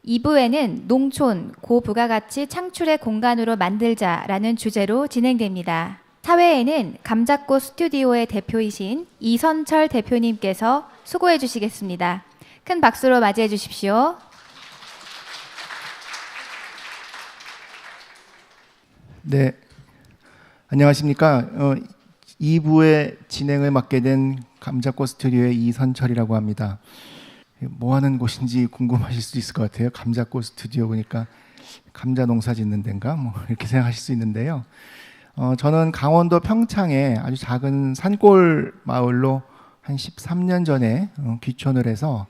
2부에는 농촌 고부가가치 창출의 공간으로 만들자라는 주제로 진행됩니다. 사회에는 감자꽃 스튜디오의 대표이신 이선철 대표님께서 수고해 주시겠습니다. 큰 박수로 맞이해 주십시오. 네, 안녕하십니까. 2부의 진행을 맡게 된 감자꽃 스튜디오의 이선철이라고 합니다. 뭐 하는 곳인지 궁금하실 수도 있을 것 같아요. 감자꽃 스튜디오 보니까 감자 농사 짓는 데인가? 뭐 이렇게 생각하실 수 있는데요. 저는 강원도 평창에 아주 작은 산골 마을로 한 13년 전에 귀촌을 해서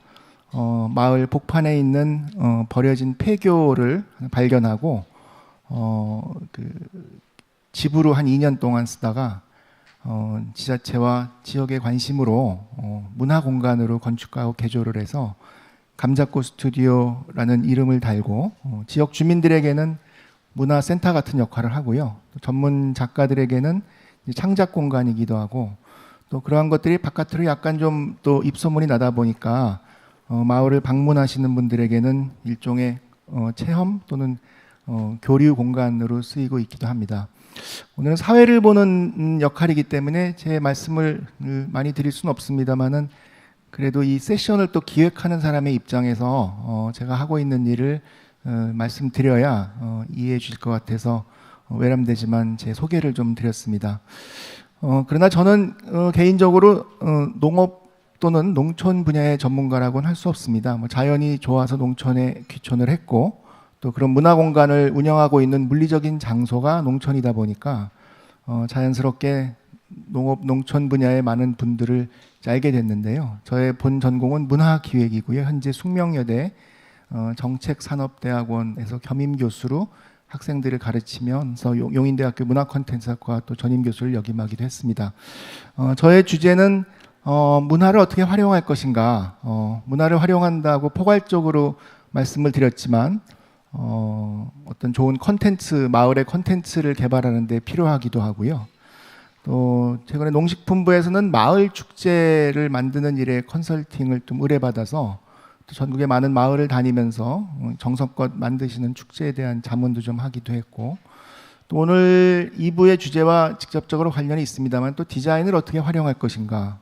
마을 복판에 있는 버려진 폐교를 발견하고 집으로 한 2년 동안 쓰다가 지자체와 지역의 관심으로 문화공간으로 건축하고 개조를 해서 감자꽃 스튜디오라는 이름을 달고 지역 주민들에게는 문화센터 같은 역할을 하고요. 전문 작가들에게는 창작 공간이기도 하고 또 그러한 것들이 바깥으로 약간 좀 또 입소문이 나다 보니까 마을을 방문하시는 분들에게는 일종의 체험 또는 교류 공간으로 쓰이고 있기도 합니다. 오늘은 사회를 보는 역할이기 때문에 제 말씀을 많이 드릴 수는 없습니다만은 그래도 이 세션을 또 기획하는 사람의 입장에서 제가 하고 있는 일을 말씀드려야 이해해 주실 것 같아서 외람되지만 제 소개를 좀 드렸습니다. 그러나 저는 개인적으로 농업 또는 농촌 분야의 전문가라고는 할 수 없습니다. 자연이 좋아서 농촌에 귀촌을 했고 또 그런 문화공간을 운영하고 있는 물리적인 장소가 농촌이다 보니까 자연스럽게 농업, 농촌 분야의 많은 분들을 알게 됐는데요. 저의 본 전공은 문화기획이고요. 현재 숙명여대 정책산업대학원에서 겸임교수로 학생들을 가르치면서 용인대학교 문화콘텐츠학과 또 전임교수를 역임하기도 했습니다. 저의 주제는 문화를 어떻게 활용할 것인가. 문화를 활용한다고 포괄적으로 말씀을 드렸지만 어떤 좋은 콘텐츠, 마을의 콘텐츠를 개발하는 데 필요하기도 하고요. 또 최근에 농식품부에서는 마을 축제를 만드는 일에 컨설팅을 좀 의뢰받아서 또 전국의 많은 마을을 다니면서 정성껏 만드시는 축제에 대한 자문도 좀 하기도 했고 또 오늘 2부의 주제와 직접적으로 관련이 있습니다만 또 디자인을 어떻게 활용할 것인가,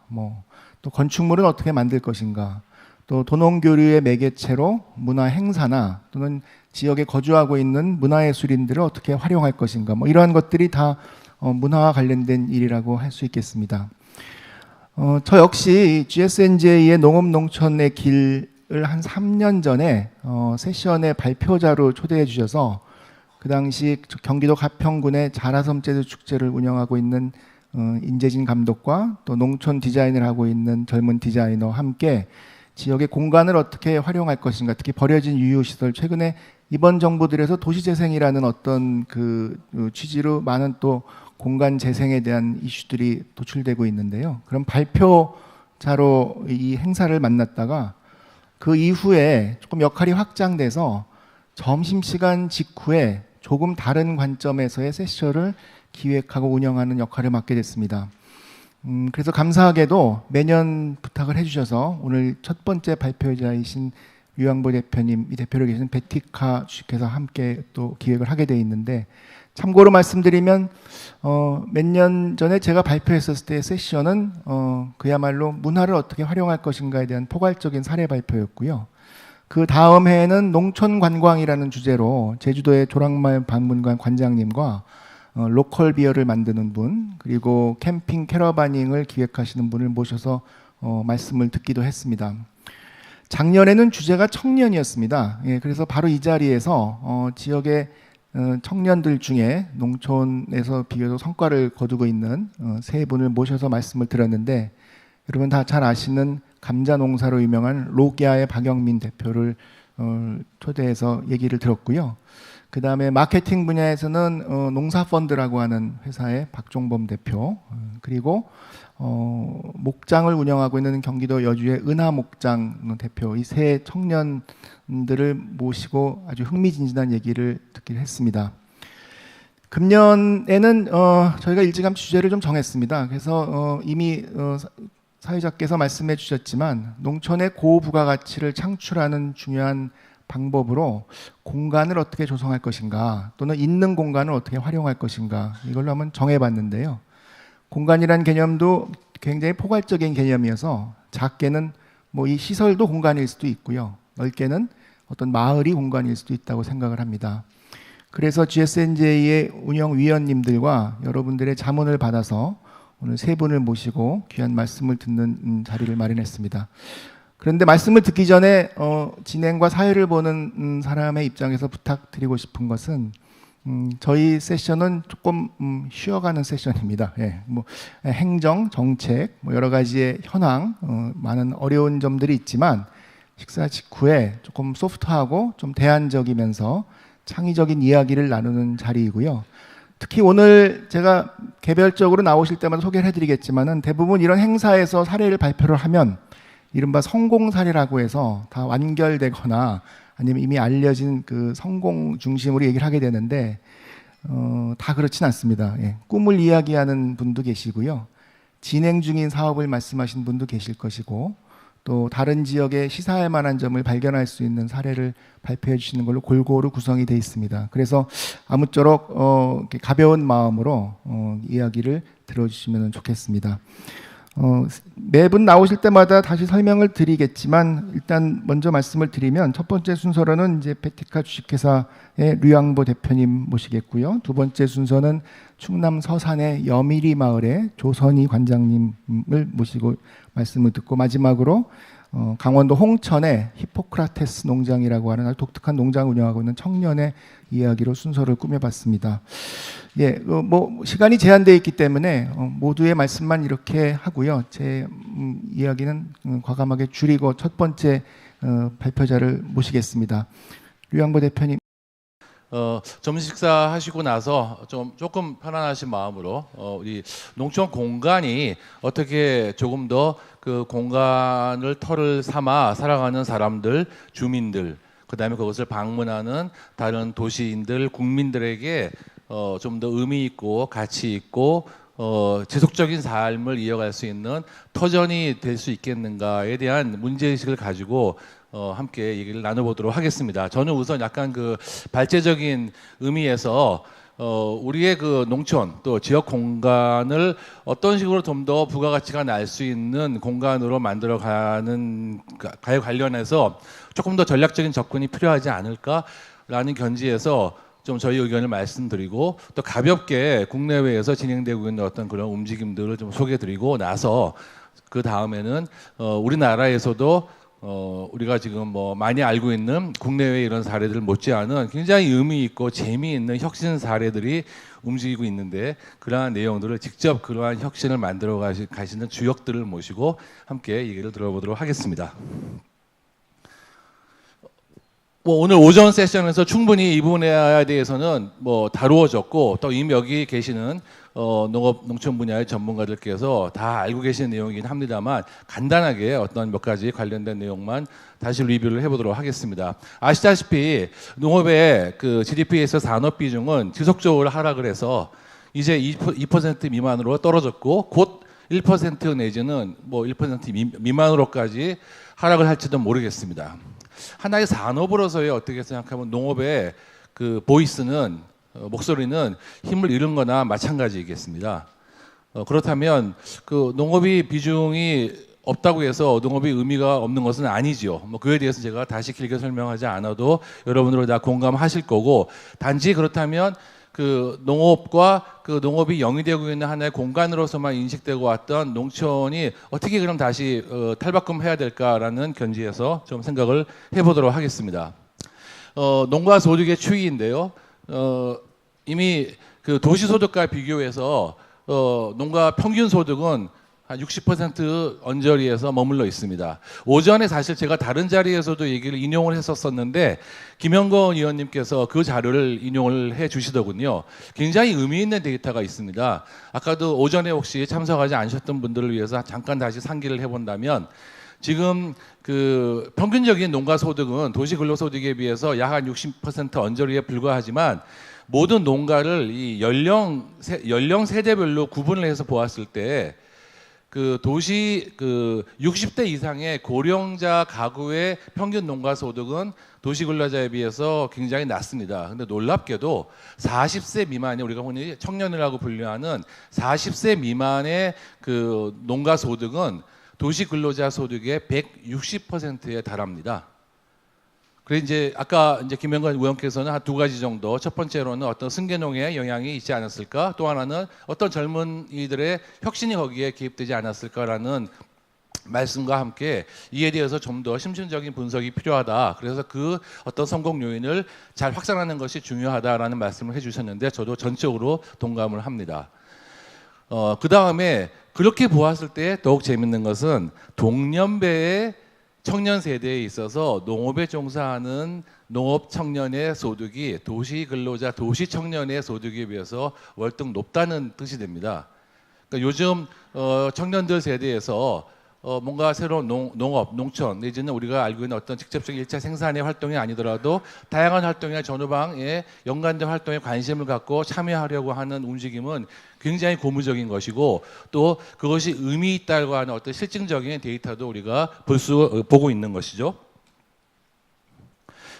또 건축물은 어떻게 만들 것인가, 또 도농교류의 매개체로 문화 행사나 또는 지역에 거주하고 있는 문화예술인들을 어떻게 활용할 것인가, 이러한 것들이 다 문화와 관련된 일이라고 할 수 있겠습니다. 저 역시 GSNJ의 농업농촌의 길을 한 3년 전에 세션의 발표자로 초대해 주셔서 그 당시 경기도 가평군의 자라섬 재즈 축제를 운영하고 있는 인재진 감독과 또 농촌 디자인을 하고 있는 젊은 디자이너와 함께 지역의 공간을 어떻게 활용할 것인가, 특히 버려진 유휴시설, 최근에 이번 정부 들에서 도시재생이라는 어떤 그 취지로 많은 또 공간 재생에 대한 이슈들이 도출되고 있는데요. 그럼 발표자로 이 행사를 만났다가 그 이후에 조금 역할이 확장돼서 점심시간 직후에 조금 다른 관점에서의 세션을 기획하고 운영하는 역할을 맡게 됐습니다. 그래서 감사하게도 매년 부탁을 해주셔서 오늘 첫 번째 발표자이신 유양보 대표님, 이 대표로 계신 베티카 주식회사 함께 또 기획을 하게 돼 있는데, 참고로 말씀드리면 몇 년 전에 제가 발표했었을 때의 세션은 그야말로 문화를 어떻게 활용할 것인가에 대한 포괄적인 사례 발표였고요. 그 다음 해에는 농촌 관광이라는 주제로 제주도의 조랑말 박물관 관장님과 로컬 비어를 만드는 분, 그리고 캠핑 캐러바닝을 기획하시는 분을 모셔서 말씀을 듣기도 했습니다. 작년에는 주제가 청년이었습니다. 그래서 바로 이 자리에서 지역의 청년들 중에 농촌에서 비교적 성과를 거두고 있는 세 분을 모셔서 말씀을 드렸는데, 여러분 다 잘 아시는 감자 농사로 유명한 로기아의 박영민 대표를 초대해서 얘기를 들었고요. 그 다음에 마케팅 분야에서는 농사펀드라고 하는 회사의 박종범 대표, 그리고 목장을 운영하고 있는 경기도 여주의 은하목장 대표, 이 세 청년들을 모시고 아주 흥미진진한 얘기를 듣기로 했습니다. 금년에는 저희가 일찌감치 주제를 좀 정했습니다. 그래서 이미 사회자께서 말씀해 주셨지만 농촌의 고부가가치를 창출하는 중요한 방법으로 공간을 어떻게 조성할 것인가 또는 있는 공간을 어떻게 활용할 것인가 이걸로 한번 정해봤는데요. 공간이란 개념도 굉장히 포괄적인 개념이어서 작게는 뭐 이 시설도 공간일 수도 있고요. 넓게는 어떤 마을이 공간일 수도 있다고 생각을 합니다. 그래서 GSNJ의 운영위원님들과 여러분들의 자문을 받아서 오늘 세 분을 모시고 귀한 말씀을 듣는 자리를 마련했습니다. 그런데 말씀을 듣기 전에 진행과 사회를 보는 사람의 입장에서 부탁드리고 싶은 것은 저희 세션은 조금 쉬어가는 세션입니다. 예, 뭐 행정, 정책, 뭐 여러 가지의 현황, 많은 어려운 점들이 있지만 식사 직후에 조금 소프트하고 좀 대안적이면서 창의적인 이야기를 나누는 자리이고요. 특히 오늘 제가 개별적으로 나오실 때마다 소개를 해드리겠지만은 대부분 이런 행사에서 사례를 발표를 하면 이른바 성공 사례라고 해서 다 완결되거나 아니면 이미 알려진 그 성공 중심으로 얘기를 하게 되는데 다 그렇진 않습니다. 예, 꿈을 이야기하는 분도 계시고요. 진행 중인 사업을 말씀하신 분도 계실 것이고 또 다른 지역에 시사할 만한 점을 발견할 수 있는 사례를 발표해 주시는 걸로 골고루 구성이 되어 있습니다. 그래서 아무쪼록 이렇게 가벼운 마음으로 이야기를 들어주시면 좋겠습니다. 매분 나오실 때마다 다시 설명을 드리겠지만 일단 먼저 말씀을 드리면 첫 번째 순서로는 이제 베티카 주식회사의 류양보 대표님 모시겠고요. 두 번째 순서는 충남 서산의 여미리 마을의 조선희 관장님을 모시고 말씀을 듣고 마지막으로 강원도 홍천의 히포크라테스 농장이라고 하는 아주 독특한 농장을 운영하고 있는 청년의 이야기로 순서를 꾸며봤습니다. 예, 뭐 시간이 제한되어 있기 때문에 모두의 말씀만 이렇게 하고요. 제 이야기는 과감하게 줄이고 첫 번째 발표자를 모시겠습니다. 류양보 대표님. 점심 식사 하시고 나서 조금 편안하신 마음으로 우리 농촌 공간이 어떻게 조금 더 그 공간을 터를 삼아 살아가는 사람들, 주민들, 그다음에 그것을 방문하는 다른 도시인들, 국민들에게 좀 더 의미 있고 가치 있고 지속적인 삶을 이어갈 수 있는 터전이 될 수 있겠는가에 대한 문제의식을 가지고 함께 얘기를 나눠보도록 하겠습니다. 저는 우선 약간 그 발제적인 의미에서 우리의 그 농촌 또 지역 공간을 어떤 식으로 좀 더 부가가치가 날 수 있는 공간으로 만들어가는 가에 관련해서 조금 더 전략적인 접근이 필요하지 않을까라는 견지에서 좀 저희 의견을 말씀드리고 또 가볍게 국내외에서 진행되고 있는 어떤 그런 움직임들을 좀 소개드리고 나서 그 다음에는 우리나라에서도 우리가 지금 뭐 많이 알고 있는 국내외 이런 사례들 못지않은 굉장히 의미 있고 재미있는 혁신 사례들이 움직이고 있는데 그러한 내용들을 직접 그러한 혁신을 만들어 가시는 주역들을 모시고 함께 얘기를 들어보도록 하겠습니다. 뭐 오늘 오전 세션에서 충분히 이 부분에 대해서는 뭐 다루어졌고 또 이미 여기 계시는 농촌 분야의 전문가들께서 다 알고 계시는 내용이긴 합니다만 간단하게 어떤 몇 가지 관련된 내용만 다시 리뷰를 해보도록 하겠습니다. 아시다시피 농업의 그 GDP에서 산업 비중은 지속적으로 하락을 해서 이제 2% 미만으로 떨어졌고 곧 1% 내지는 뭐 1% 미만으로까지 하락을 할지도 모르겠습니다. 하나의 산업으로서의 어떻게 생각하면 농업의 그 보이스는 목소리는 힘을 잃은 거나 마찬가지이겠습니다. 그렇다면 그 농업이 비중이 없다고 해서 농업이 의미가 없는 것은 아니죠. 뭐 그에 대해서 제가 다시 길게 설명하지 않아도 여러분들은 다 공감하실 거고 단지 그렇다면 그 농업과 그 농업이 영위되고 있는 하나의 공간으로서만 인식되고 왔던 농촌이 어떻게 그럼 다시 탈바꿈해야 될까라는 견지에서 좀 생각을 해보도록 하겠습니다. 농가 소득의 추이인데요. 이미 그 도시 소득과 비교해서 농가 평균 소득은 한 60% 언저리에서 머물러 있습니다. 오전에 사실 제가 다른 자리에서도 얘기를 인용을 했었었는데 김영건 의원님께서 그 자료를 인용을 해 주시더군요. 굉장히 의미 있는 데이터가 있습니다. 아까도 오전에 혹시 참석하지 않으셨던 분들을 위해서 잠깐 다시 상기를 해본다면 지금 그 평균적인 농가 소득은 도시 근로소득에 비해서 약 한 60% 언저리에 불과하지만 모든 농가를 이 연령 세대별로 구분을 해서 보았을 때 그 도시 그 60대 이상의 고령자 가구의 평균 농가 소득은 도시 근로자에 비해서 굉장히 낮습니다. 근데 놀랍게도 40세 미만이 우리가 흔히 청년이라고 분류하는 40세 미만의 그 농가 소득은 도시 근로자 소득의 160%에 달합니다. 그래서 이제 아까 이제 김영관 의원께서는 한 두 가지 정도, 첫 번째로는 어떤 승계농의 영향이 있지 않았을까, 또 하나는 어떤 젊은이들의 혁신이 거기에 개입되지 않았을까라는 말씀과 함께 이에 대해서 좀 더 심층적인 분석이 필요하다. 그래서 그 어떤 성공 요인을 잘 확산하는 것이 중요하다라는 말씀을 해주셨는데 저도 전적으로 동감을 합니다. 그 다음에 그렇게 보았을 때 더욱 재밌는 것은 동년배의 청년 세대에 있어서 농업에 종사하는 농업 청년의 소득이 도시 근로자, 도시 청년의 소득에 비해서 월등 높다는 뜻이 됩니다. 그러니까 요즘 청년들 세대에서 뭔가 새로운 농업, 농촌 내지는 우리가 알고 있는 어떤 직접적인 1차 생산의 활동이 아니더라도 다양한 활동이나 전후방에 연관된 활동에 관심을 갖고 참여하려고 하는 움직임은 굉장히 고무적인 것이고 또 그것이 의미 있다고 하는 어떤 실증적인 데이터도 우리가 보고 있는 것이죠.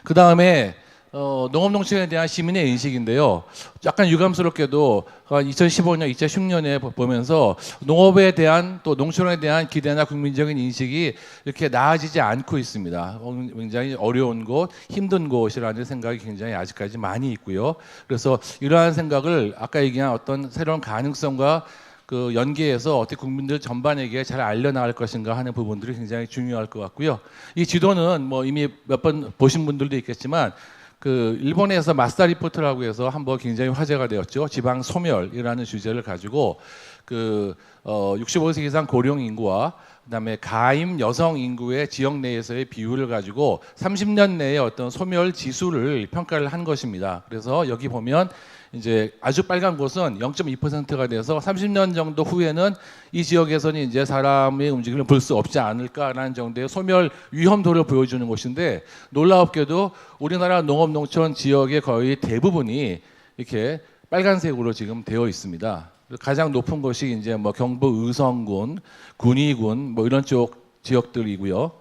그 다음에 농업 농촌에 대한 시민의 인식인데요. 약간 유감스럽게도 2015년, 2016년에 보면서 농업에 대한 또 농촌에 대한 기대나 국민적인 인식이 이렇게 나아지지 않고 있습니다. 굉장히 어려운 곳, 힘든 곳이라는 생각이 굉장히 아직까지 많이 있고요. 그래서 이러한 생각을 아까 얘기한 어떤 새로운 가능성과 그 연계해서 어떻게 국민들 전반에게 잘 알려나갈 것인가 하는 부분들이 굉장히 중요할 것 같고요. 이 지도는 뭐 이미 몇 번 보신 분들도 있겠지만 그 일본에서 마스다 리포트라고 해서 한번 굉장히 화제가 되었죠. 지방 소멸이라는 주제를 가지고 그 65세 이상 고령 인구와 그다음에 가임 여성 인구의 지역 내에서의 비율을 가지고 30년 내에 어떤 소멸 지수를 평가를 한 것입니다. 그래서 여기 보면 이제 아주 빨간 곳은 0.2%가 돼서 30년 정도 후에는 이 지역에서는 이제 사람의 움직임을 볼 수 없지 않을까라는 정도의 소멸 위험도를 보여주는 곳인데 놀랍게도 우리나라 농업 농촌 지역의 거의 대부분이 이렇게 빨간색으로 지금 되어 있습니다. 가장 높은 곳이 이제 뭐 경북 의성군, 군위군 뭐 이런 쪽 지역들이고요.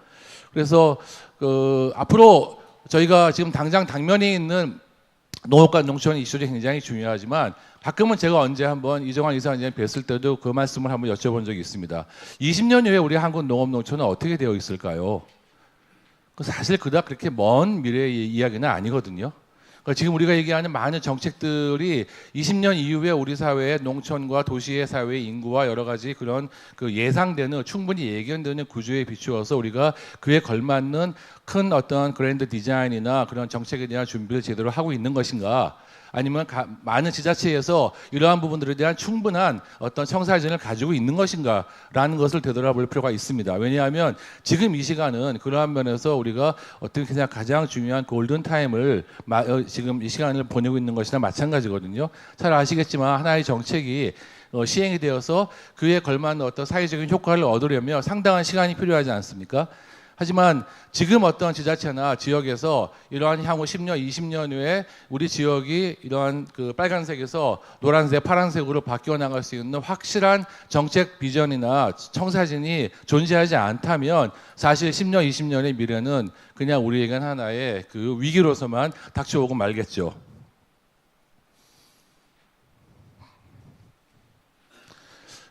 그래서 앞으로 저희가 지금 당장 당면에 있는 농업과 농촌 이슈도 굉장히 중요하지만 가끔은 제가 언제 한번 이정환 이사장님 뵀을 때도 그 말씀을 한번 여쭤본 적이 있습니다. 20년 후에 우리 한국 농업 농촌은 어떻게 되어 있을까요? 사실 그닥 그렇게 먼 미래의 이야기는 아니거든요. 그러니까 지금 우리가 얘기하는 많은 정책들이 20년 이후에 우리 사회의 농촌과 도시의 사회의 인구와 여러 가지 그런 그 예상되는 충분히 예견되는 구조에 비추어서 우리가 그에 걸맞는 큰 어떤 그랜드 디자인이나 그런 정책에 대한 준비를 제대로 하고 있는 것인가? 아니면 많은 지자체에서 이러한 부분들에 대한 충분한 어떤 청사진을 가지고 있는 것인가라는 것을 되돌아볼 필요가 있습니다. 왜냐하면 지금 이 시간은 그러한 면에서 우리가 어떻게 그냥 가장 중요한 골든 타임을 지금 이 시간을 보내고 있는 것이나 마찬가지거든요. 잘 아시겠지만 하나의 정책이 시행이 되어서 그에 걸맞는 어떤 사회적인 효과를 얻으려면 상당한 시간이 필요하지 않습니까? 하지만 지금 어떤 지자체나 지역에서 이러한 향후 10년, 20년 후에 우리 지역이 이러한 그 빨간색에서 노란색, 파란색으로 바뀌어 나갈 수 있는 확실한 정책 비전이나 청사진이 존재하지 않다면 사실 10년, 20년의 미래는 그냥 우리에겐 하나의 그 위기로서만 닥쳐오고 말겠죠.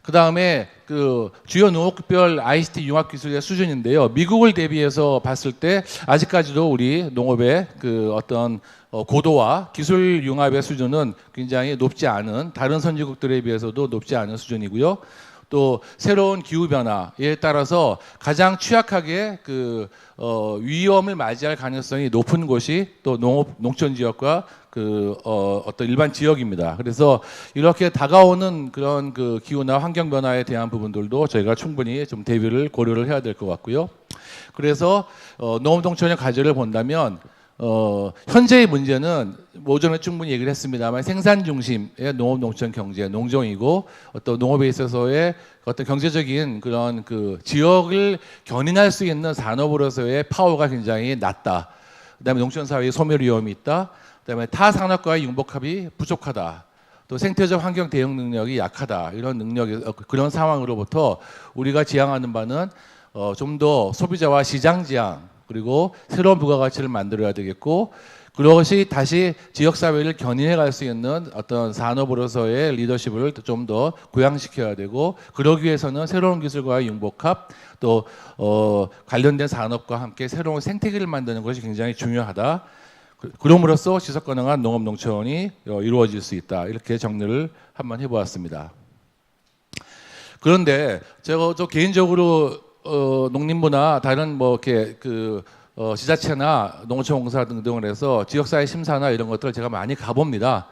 그 다음에 그 주요 농업별 ICT 융합 기술의 수준인데요. 미국을 대비해서 봤을 때 아직까지도 우리 농업의 그 어떤 고도와 기술 융합의 수준은 굉장히 높지 않은 다른 선진국들에 비해서도 높지 않은 수준이고요. 또 새로운 기후 변화에 따라서 가장 취약하게 그 위험을 맞이할 가능성이 높은 곳이 또 농촌 지역과 어떤 일반 지역입니다. 그래서 이렇게 다가오는 그런 그 기후나 환경 변화에 대한 부분들도 저희가 충분히 좀 대비를 고려를 해야 될 것 같고요. 그래서 농업 농촌의 과제를 본다면 현재의 문제는 오전에 충분히 얘기를 했습니다만 생산 중심의 농업 농촌 경제 농정이고 어떤 농업에 있어서의 어떤 경제적인 그런 그 지역을 견인할 수 있는 산업으로서의 파워가 굉장히 낮다. 그다음에 농촌 사회의 소멸 위험이 있다. 그다음에 타 산업과의 융복합이 부족하다. 또 생태적 환경 대응 능력이 약하다. 이런 능력이 그런 상황으로부터 우리가 지향하는 바는 좀 더 소비자와 시장 지향 그리고 새로운 부가가치를 만들어야 되겠고 그것이 다시 지역사회를 견인해 갈 수 있는 어떤 산업으로서의 리더십을 좀 더 고양시켜야 되고 그러기 위해서는 새로운 기술과의 융복합 또 관련된 산업과 함께 새로운 생태계를 만드는 것이 굉장히 중요하다. 그럼으로써 지속가능한 농업 농촌이 이루어질 수 있다. 이렇게 정리를 한번 해보았습니다. 그런데 제가 개인적으로 농림부나 다른 뭐 이렇게 지자체나 농어촌공사 등등을 해서 지역사회 심사나 이런 것들을 제가 많이 가봅니다.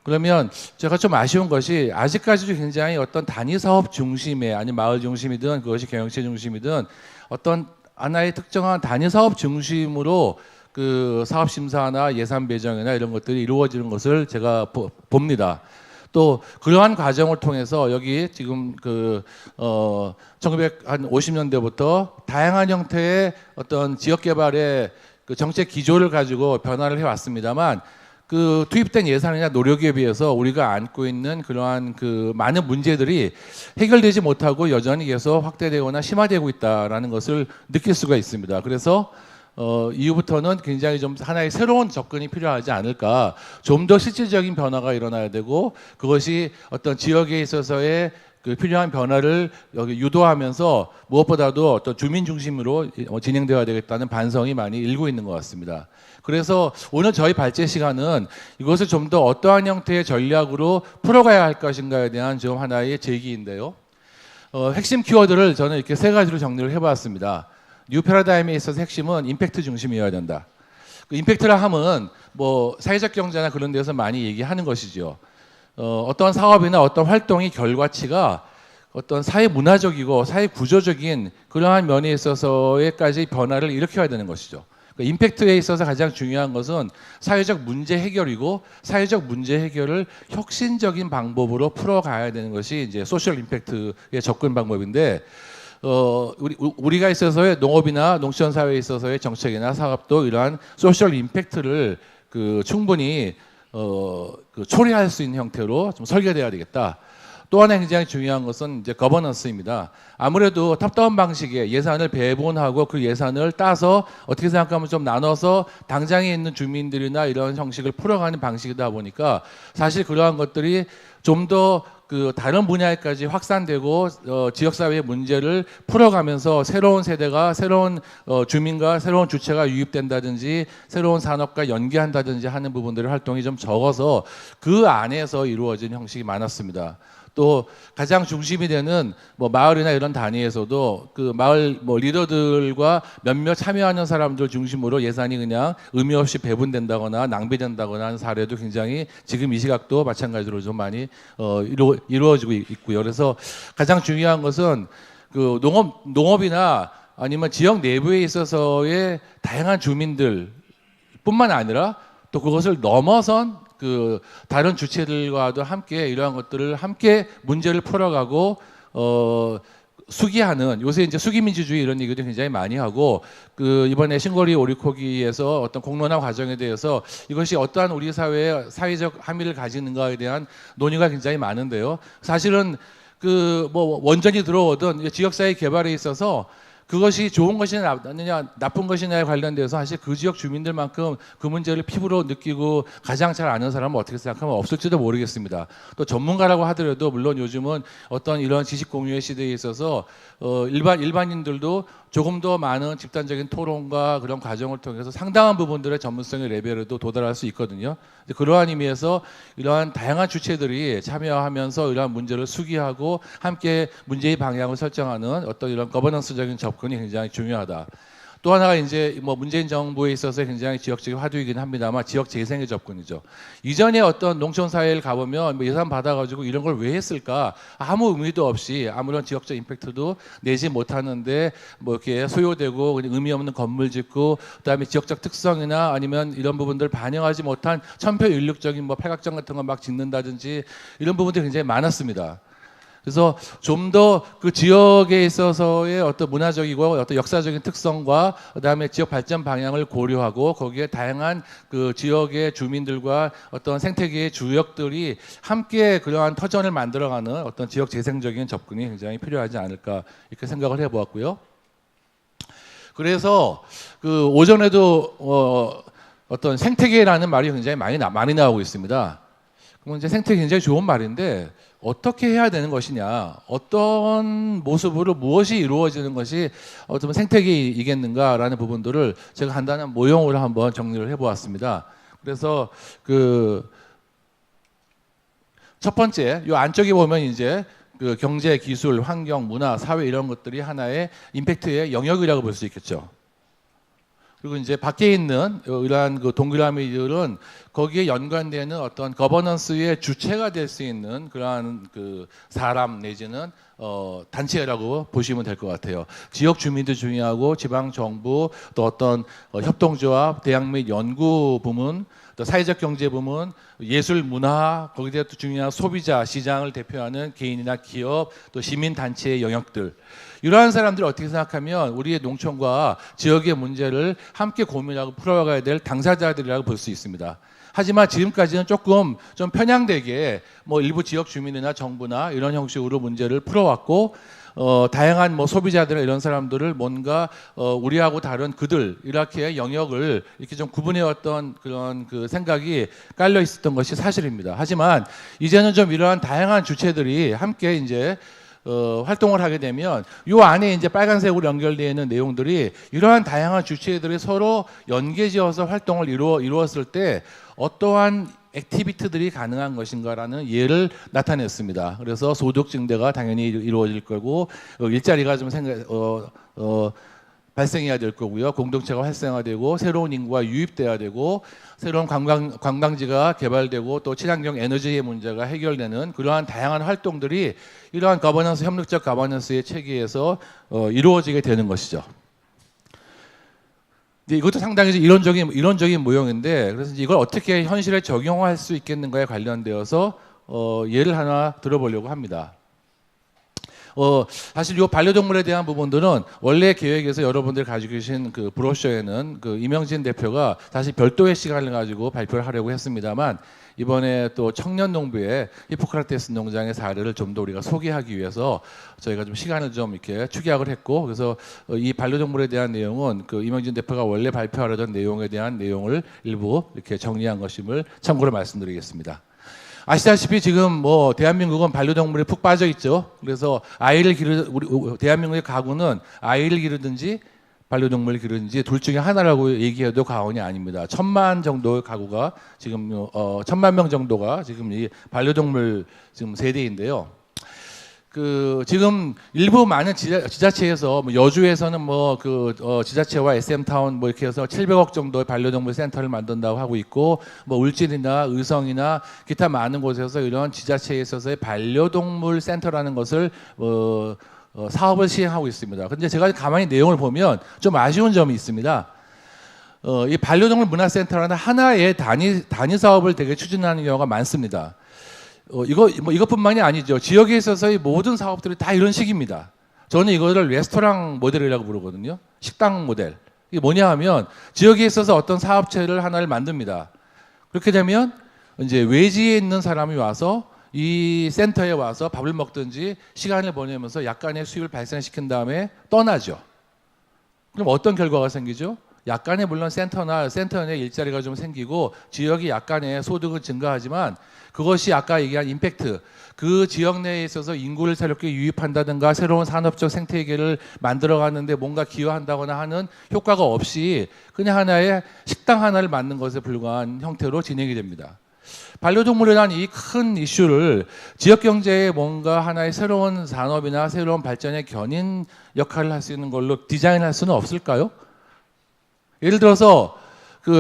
그러면 제가 좀 아쉬운 것이 아직까지도 굉장히 어떤 단위 사업 중심의 아니 마을 중심이든 그것이 경영체 중심이든 어떤 하나의 특정한 단위 사업 중심으로 그 사업 심사나 예산 배정이나 이런 것들이 이루어지는 것을 제가 봅니다. 또 그러한 과정을 통해서 여기 지금 1950년대부터 다양한 형태의 어떤 지역 개발의 그 정책 기조를 가지고 변화를 해왔습니다만 그 투입된 예산이나 노력에 비해서 우리가 안고 있는 그러한 그 많은 문제들이 해결되지 못하고 여전히 계속 확대되거나 심화되고 있다라는 것을 느낄 수가 있습니다. 그래서 이후부터는 굉장히 좀 하나의 새로운 접근이 필요하지 않을까. 좀 더 실질적인 변화가 일어나야 되고 그것이 어떤 지역에 있어서의 그 필요한 변화를 여기 유도하면서 무엇보다도 어떤 주민 중심으로 진행되어야 되겠다는 반성이 많이 일고 있는 것 같습니다. 그래서 오늘 저희 발제 시간은 이것을 좀 더 어떠한 형태의 전략으로 풀어가야 할 것인가에 대한 좀 하나의 제기인데요. 핵심 키워드를 저는 이렇게 세 가지로 정리를 해봤습니다. 뉴 패러다임에 있어서 핵심은 임팩트 중심이어야 된다. 그 임팩트라 함은 뭐 사회적 경제나 그런 데서 많이 얘기하는 것이죠. 어떤 사업이나 어떤 활동의 결과치가 어떤 사회 문화적이고 사회 구조적인 그러한 면에 있어서의까지 변화를 일으켜야 되는 것이죠. 그러니까 임팩트에 있어서 가장 중요한 것은 사회적 문제 해결이고 사회적 문제 해결을 혁신적인 방법으로 풀어가야 되는 것이 이제 소셜 임팩트의 접근 방법인데 우리가 있어서의 농업이나 농촌 사회에 있어서의 정책이나 사업도 이러한 소셜 임팩트를 충분히 초래할 수 있는 형태로 좀 설계돼야 되겠다. 또 하나 굉장히 중요한 것은 이제 거버넌스입니다. 아무래도 탑다운 방식의 예산을 배분하고 그 예산을 따서 어떻게 생각하면 좀 나눠서 당장에 있는 주민들이나 이런 형식을 풀어가는 방식이다 보니까 사실 그러한 것들이 좀 더 다른 분야에까지 확산되고 지역사회의 문제를 풀어가면서 새로운 세대가 새로운 주민과 새로운 주체가 유입된다든지 새로운 산업과 연계한다든지 하는 부분들의 활동이 좀 적어서 그 안에서 이루어진 형식이 많았습니다. 또 가장 중심이 되는 뭐 마을이나 이런 단위에서도 그 마을 뭐 리더들과 몇몇 참여하는 사람들 중심으로 예산이 그냥 의미 없이 배분된다거나 낭비된다거나 하는 사례도 굉장히 지금 이 시각도 마찬가지로 좀 많이 이루어지고 있고요. 그래서 가장 중요한 것은 그 농업이나 아니면 지역 내부에 있어서의 다양한 주민들뿐만 아니라 또 그것을 넘어선 다른 주체들과도 함께 이러한 것들을 함께 문제를 풀어가고 수기하는 요새 이제 수기민주주의 이런 얘기도 굉장히 많이 하고 이번에 신거리 오리코기에서 어떤 공론화 과정에 대해서 이것이 어떠한 우리 사회의 사회적 함의를 가지는가에 대한 논의가 굉장히 많은데요. 사실은 뭐 원전이 들어오든 지역사회 개발에 있어서 그것이 좋은 것이냐 나쁜 것이냐에 관련돼서 사실 그 지역 주민들만큼 그 문제를 피부로 느끼고 가장 잘 아는 사람은 어떻게 생각하면 없을지도 모르겠습니다. 또 전문가라고 하더라도 물론 요즘은 어떤 이런 지식 공유의 시대에 있어서 일반인들도 조금 더 많은 집단적인 토론과 그런 과정을 통해서 상당한 부분들의 전문성의 레벨에도 도달할 수 있거든요. 그러한 의미에서 이러한 다양한 주체들이 참여하면서 이러한 문제를 수기하고 함께 문제의 방향을 설정하는 어떤 이런 거버넌스적인 접근이 굉장히 중요하다. 또 하나가 이제 뭐 문재인 정부에 있어서 굉장히 지역적인 화두이긴 합니다만 지역 재생의 접근이죠. 이전에 어떤 농촌 사회를 가보면 뭐 예산 받아가지고 이런 걸 왜 했을까 아무 의미도 없이 아무런 지역적 임팩트도 내지 못하는데 뭐 이렇게 소요되고 그냥 의미 없는 건물 짓고 그다음에 지역적 특성이나 아니면 이런 부분들 반영하지 못한 천편일률적인 뭐 팔각정 같은 거 막 짓는다든지 이런 부분들이 굉장히 많았습니다. 그래서 좀 더 그 지역에 있어서의 어떤 문화적이고 어떤 역사적인 특성과 그다음에 지역 발전 방향을 고려하고 거기에 다양한 그 지역의 주민들과 어떤 생태계의 주역들이 함께 그러한 터전을 만들어가는 어떤 지역 재생적인 접근이 굉장히 필요하지 않을까 이렇게 생각을 해보았고요. 그래서 그 오전에도 어떤 생태계라는 말이 굉장히 많이 나오고 있습니다. 그러면 이제 생태계 굉장히 좋은 말인데 어떻게 해야 되는 것이냐, 어떤 모습으로 무엇이 이루어지는 것이 어떤 생태계이겠는가라는 부분들을 제가 간단한 모형으로 한번 정리를 해보았습니다. 그래서 그 첫 번째, 이 안쪽에 보면 이제 그 경제, 기술, 환경, 문화, 사회 이런 것들이 하나의 임팩트의 영역이라고 볼 수 있겠죠. 그리고 이제 밖에 있는 이러한 그 동그라미들은 거기에 연관되는 어떤 거버넌스의 주체가 될 수 있는 그러한 그 사람 내지는 단체라고 보시면 될 것 같아요. 지역 주민도 중요하고 지방 정부 또 어떤 협동조합, 대학 및 연구 부문, 또 사회적 경제 부문, 예술 문화, 거기에 또 중요한 소비자, 시장을 대표하는 개인이나 기업, 또 시민 단체의 영역들. 이러한 사람들을 어떻게 생각하면 우리의 농촌과 지역의 문제를 함께 고민하고 풀어가야 될 당사자들이라고 볼 수 있습니다. 하지만 지금까지는 조금 좀 편향되게 뭐 일부 지역 주민이나 정부나 이런 형식으로 문제를 풀어왔고 다양한 뭐 소비자들이나 이런 사람들을 뭔가 우리하고 다른 그들 이렇게 영역을 이렇게 좀 구분해왔던 그런 그 생각이 깔려 있었던 것이 사실입니다. 하지만 이제는 좀 이러한 다양한 주체들이 함께 이제 활동을 하게 되면 이 안에 이제 빨간색으로 연결되어 있는 내용들이 이러한 다양한 주체들이 서로 연계지어서 활동을 이루었을 때 어떠한 액티비티들이 가능한 것인가라는 예를 나타냈습니다. 그래서 소득 증대가 당연히 이루어질 거고 일자리가 좀 발생해야 될 거고요. 공동체가 활성화되고 새로운 인구가 유입돼야 되고 새로운 관광지가 개발되고 또 친환경 에너지의 문제가 해결되는 그러한 다양한 활동들이 이러한 거버넌스, 협력적 거버넌스의 체계에서 이루어지게 되는 것이죠. 이것도 상당히 이론적인 모형인데 그래서 이걸 어떻게 현실에 적용할 수 있겠는가에 관련되어서 예를 하나 들어보려고 합니다. 사실 이 반려동물에 대한 부분들은 원래 계획에서 여러분들이 가지고 계신 그 브로셔에는 그 이명진 대표가 다시 별도의 시간을 가지고 발표를 하려고 했습니다만 이번에 또 청년농부의 히포크라테스 농장의 사례를 좀 더 우리가 소개하기 위해서 저희가 좀 시간을 좀 이렇게 축약을 했고 그래서 이 반려동물에 대한 내용은 그 이명진 대표가 원래 발표하려던 내용에 대한 내용을 일부 이렇게 정리한 것임을 참고로 말씀드리겠습니다. 아시다시피 지금 뭐 대한민국은 반려동물에 푹 빠져 있죠. 그래서 우리 대한민국의 가구는 아이를 기르든지 반려동물을 기르든지 둘 중에 하나라고 얘기해도 과언이 아닙니다. 1,000만 정도의 가구가 지금 1,000만 명 정도가 지금 이 반려동물 지금 세대인데요. 그 지금 일부 많은 지자체에서 뭐 여주에서는 뭐 그 지자체와 SM타운 뭐 이렇게 해서 700억 정도의 반려동물 센터를 만든다고 하고 있고 뭐 울진이나 의성이나 기타 많은 곳에서 이런 지자체에 있어서의 반려동물 센터라는 것을 사업을 시행하고 있습니다. 근데 제가 가만히 내용을 보면 좀 아쉬운 점이 있습니다. 이 반려동물 문화센터라는 하나의 단위 사업을 되게 추진하는 경우가 많습니다. 이것뿐만이 아니죠. 지역에 있어서의 모든 사업들이 다 이런 식입니다. 저는 이거를 레스토랑 모델이라고 부르거든요. 식당 모델. 이게 뭐냐 하면 지역에 있어서 어떤 사업체를 하나를 만듭니다. 그렇게 되면 이제 외지에 있는 사람이 와서 이 센터에 와서 밥을 먹든지 시간을 보내면서 약간의 수익을 발생시킨 다음에 떠나죠. 그럼 어떤 결과가 생기죠? 약간의 물론 센터 내 일자리가 좀 생기고 지역이 약간의 소득은 증가하지만 그것이 아까 얘기한 임팩트, 그 지역 내에 있어서 인구를 새롭게 유입한다든가 새로운 산업적 생태계를 만들어가는데 뭔가 기여한다거나 하는 효과가 없이 그냥 하나의 식당 하나를 만든 것에 불과한 형태로 진행이 됩니다. 반려동물에 대한 이 큰 이슈를 지역 경제에 뭔가 하나의 새로운 산업이나 새로운 발전의 견인 역할을 할 수 있는 걸로 디자인할 수는 없을까요? 예를 들어서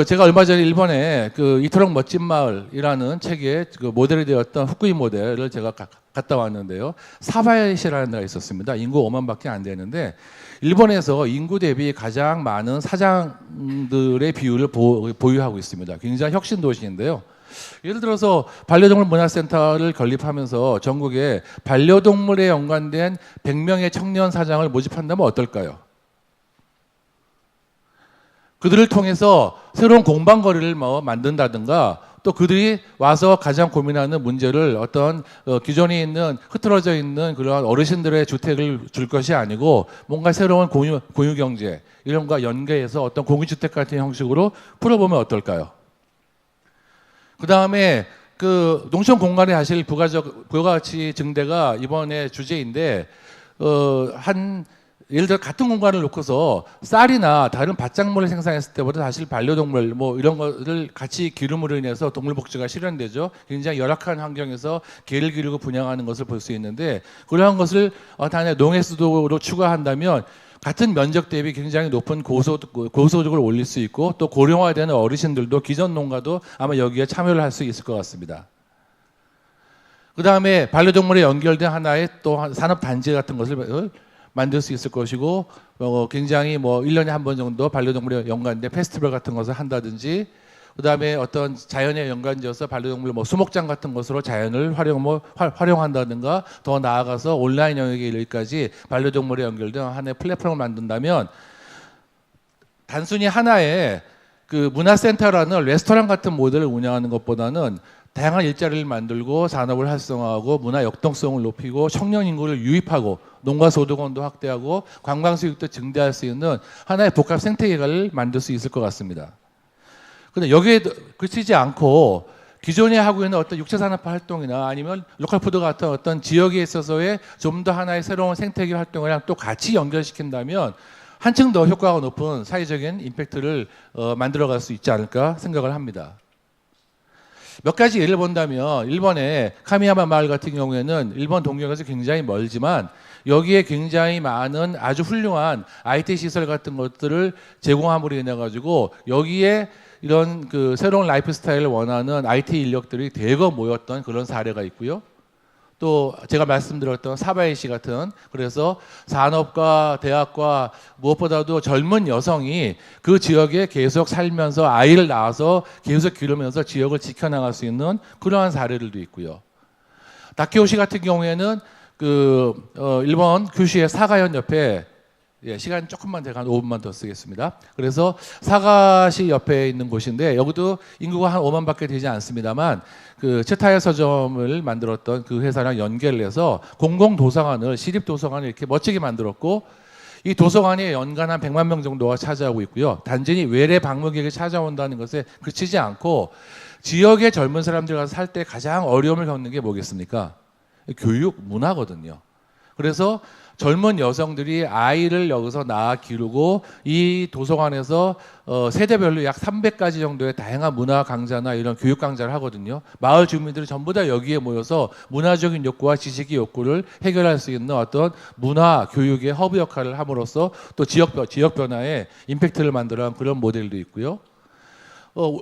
제가 얼마 전에 일본에 이토록 멋진 마을이라는 책에 모델이 되었던 후쿠이 모델을 제가 갔다 왔는데요. 사바이시라는 데가 있었습니다. 인구 5만밖에 안 되는데 일본에서 인구 대비 가장 많은 사장들의 비율을 보유하고 있습니다. 굉장히 혁신 도시인데요. 예를 들어서 반려동물 문화센터를 건립하면서 전국에 반려동물에 연관된 100명의 청년 사장을 모집한다면 어떨까요? 그들을 통해서 새로운 공방거리를 만든다든가 또 그들이 와서 가장 고민하는 문제를 어떤 기존에 있는 흐트러져 있는 그런 어르신들의 주택을 줄 것이 아니고 뭔가 새로운 공유경제 이런 것과 연계해서 어떤 공유주택 같은 형식으로 풀어보면 어떨까요? 그 다음에 농촌 공간에 하실 부가가치 증대가 이번에 주제인데 예를 들어 같은 공간을 놓고서 쌀이나 다른 밭작물을 생산했을 때보다 사실 반려동물 이런 것을 같이 기름으로 인해서 동물 복지가 실현되죠. 굉장히 열악한 환경에서 개를 기르고 분양하는 것을 볼 수 있는데 그러한 것을 단위 농해수도로 추가한다면 같은 면적 대비 굉장히 높은 고소득을 올릴 수 있고 또 고령화되는 어르신들도 기존 농가도 아마 여기에 참여를 할 수 있을 것 같습니다. 그 다음에 반려동물에 연결된 하나의 또 산업단지 같은 것을 만들 수 있을 것이고 굉장히 1년에 한 번 정도 반려동물에 연관된 페스티벌 같은 것을 한다든지 그다음에 어떤 자연에 연관지어서 반려동물 수목장 같은 것으로 자연을 활용한다든가 더 나아가서 온라인 영역에 이르기까지 반려동물에 연결된 하나의 플랫폼을 만든다면 단순히 하나의 문화센터라는 레스토랑 같은 모델을 운영하는 것보다는 다양한 일자리를 만들고 산업을 활성화하고 문화 역동성을 높이고 청년 인구를 유입하고 농가 소득원도 확대하고 관광 수익도 증대할 수 있는 하나의 복합 생태계를 만들 수 있을 것 같습니다. 그런데 여기에 그치지 않고 기존에 하고 있는 어떤 육체산업화 활동이나 아니면 로컬푸드 같은 어떤 지역에 있어서의 좀 더 하나의 새로운 생태계 활동이랑 또 같이 연결시킨다면 한층 더 효과가 높은 사회적인 임팩트를 만들어갈 수 있지 않을까 생각을 합니다. 몇 가지 예를 본다면 일본의 카미야마 마을 같은 경우에는 일본 동경에서 굉장히 멀지만 여기에 굉장히 많은 아주 훌륭한 IT 시설 같은 것들을 제공함으로 인해 가지고 여기에 이런 새로운 라이프 스타일을 원하는 IT 인력들이 대거 모였던 그런 사례가 있고요. 또 제가 말씀드렸던 사바이시 같은 그래서 산업과 대학과 무엇보다도 젊은 여성이 그 지역에 계속 살면서 아이를 낳아서 계속 기르면서 지역을 지켜나갈 수 있는 그러한 사례들도 있고요. 다케오시 같은 경우에는 일본 규슈의 사가현 옆에 시간 조금만 제가 한 5분만 더 쓰겠습니다. 그래서 사가시 옆에 있는 곳인데 여기도 인구가 한 5만밖에 되지 않습니다만 츠타야 서점을 만들었던 그 회사랑 연계를 해서 공공 도서관을 시립 도서관을 이렇게 멋지게 만들었고 이 도서관에 연간 한 100만 명 정도가 찾아오고 있고요. 단순히 외래 방문객이 찾아온다는 것에 그치지 않고 지역의 젊은 사람들 가서 살 때 가장 어려움을 겪는 게 뭐겠습니까? 교육, 문화거든요. 그래서 젊은 여성들이 아이를 여기서 낳아 기르고 이 도서관에서 세대별로 약 300가지 정도의 다양한 문화 강좌나 이런 교육 강좌를 하거든요. 마을 주민들이 전부 다 여기에 모여서 문화적인 욕구와 지식의 욕구를 해결할 수 있는 어떤 문화 교육의 허브 역할을 함으로써 또 지역 변화에 임팩트를 만들어낸 그런 모델도 있고요.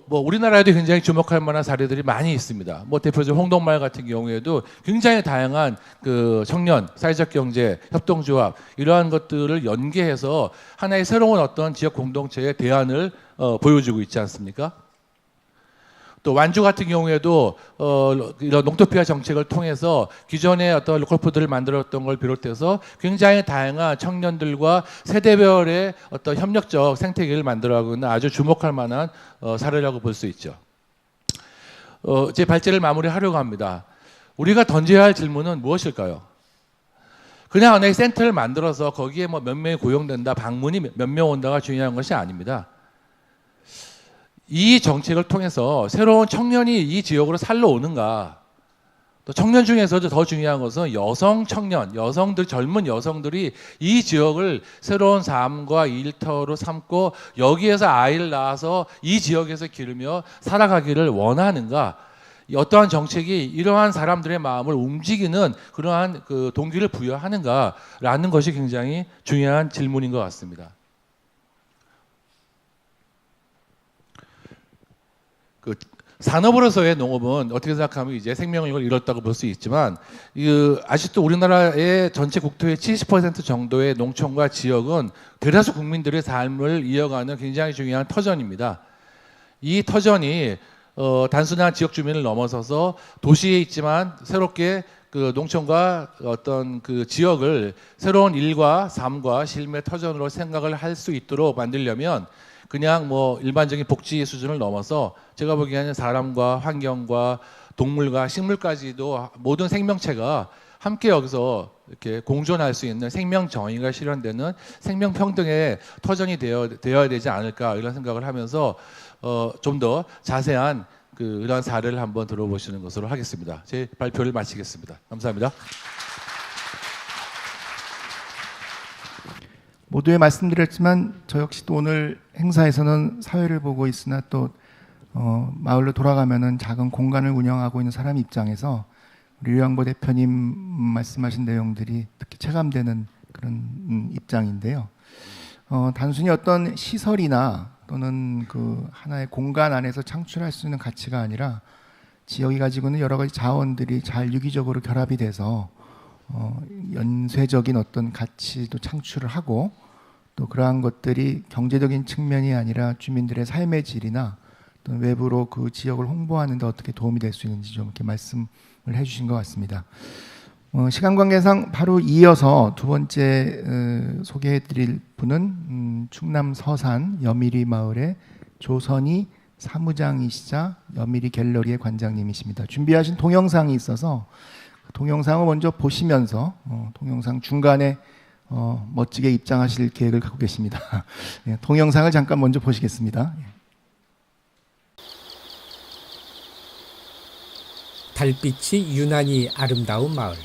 우리나라에도 굉장히 주목할 만한 사례들이 많이 있습니다. 대표적으로 홍동마을 같은 경우에도 굉장히 다양한 청년, 사회적 경제, 협동조합 이러한 것들을 연계해서 하나의 새로운 어떤 지역 공동체의 대안을 보여주고 있지 않습니까? 또 완주 같은 경우에도 이런 농토피아 정책을 통해서 기존의 어떤 로컬푸드를 만들었던 걸 비롯해서 굉장히 다양한 청년들과 세대별의 어떤 협력적 생태계를 만들어가고 있는 아주 주목할 만한 사례라고 볼 수 있죠. 제 발제를 마무리하려고 합니다. 우리가 던져야 할 질문은 무엇일까요? 그냥 하나의 센터를 만들어서 거기에 몇 명이 고용된다, 방문이 몇 명 온다가 중요한 것이 아닙니다. 이 정책을 통해서 새로운 청년이 이 지역으로 살러 오는가, 또 청년 중에서도 더 중요한 것은 젊은 여성들이 이 지역을 새로운 삶과 일터로 삼고 여기에서 아이를 낳아서 이 지역에서 기르며 살아가기를 원하는가, 어떠한 정책이 이러한 사람들의 마음을 움직이는 그러한 동기를 부여하는가라는 것이 굉장히 중요한 질문인 것 같습니다. 그 산업으로서의 농업은 어떻게 생각하면 이제 생명력을 잃었다고 볼 수 있지만 아직도 우리나라의 전체 국토의 70% 정도의 농촌과 지역은 대다수 국민들의 삶을 이어가는 굉장히 중요한 터전입니다. 이 터전이 단순한 지역 주민을 넘어서서 도시에 있지만 새롭게 그 농촌과 어떤 그 지역을 새로운 일과 삶과 삶의 터전으로 생각을 할 수 있도록 만들려면 그냥 뭐 일반적인 복지 수준을 넘어서 제가 보기에는 사람과 환경과 동물과 식물까지도 모든 생명체가 함께 여기서 이렇게 공존할 수 있는 생명 정의가 실현되는 생명 평등의 터전이 되어야 되지 않을까 이런 생각을 하면서 좀 더 자세한 이러한 사례를 한번 들어보시는 것으로 하겠습니다. 제 발표를 마치겠습니다. 감사합니다. 모두에 말씀드렸지만 저 역시도 오늘 행사에서는 사회를 보고 있으나 또 마을로 돌아가면은 작은 공간을 운영하고 있는 사람 입장에서 우리 류양보 대표님 말씀하신 내용들이 특히 체감되는 그런 입장인데요. 단순히 어떤 시설이나 또는 그 하나의 공간 안에서 창출할 수 있는 가치가 아니라 지역이 가지고 있는 여러 가지 자원들이 잘 유기적으로 결합이 돼서 연쇄적인 어떤 가치도 창출을 하고 또 그러한 것들이 경제적인 측면이 아니라 주민들의 삶의 질이나 또 외부로 그 지역을 홍보하는 데 어떻게 도움이 될 수 있는지 좀 이렇게 말씀을 해주신 것 같습니다. 시간 관계상 바로 이어서 두 번째 소개해드릴 분은 충남 서산 여미리 마을의 조선희 사무장이시자 여미리 갤러리의 관장님이십니다. 준비하신 동영상이 있어서 동영상을 먼저 보시면서 동영상 중간에 멋지게 입장하실 계획을 갖고 계십니다. 예, 동영상을 잠깐 먼저 보시겠습니다. 달빛이 유난히 아름다운 마을.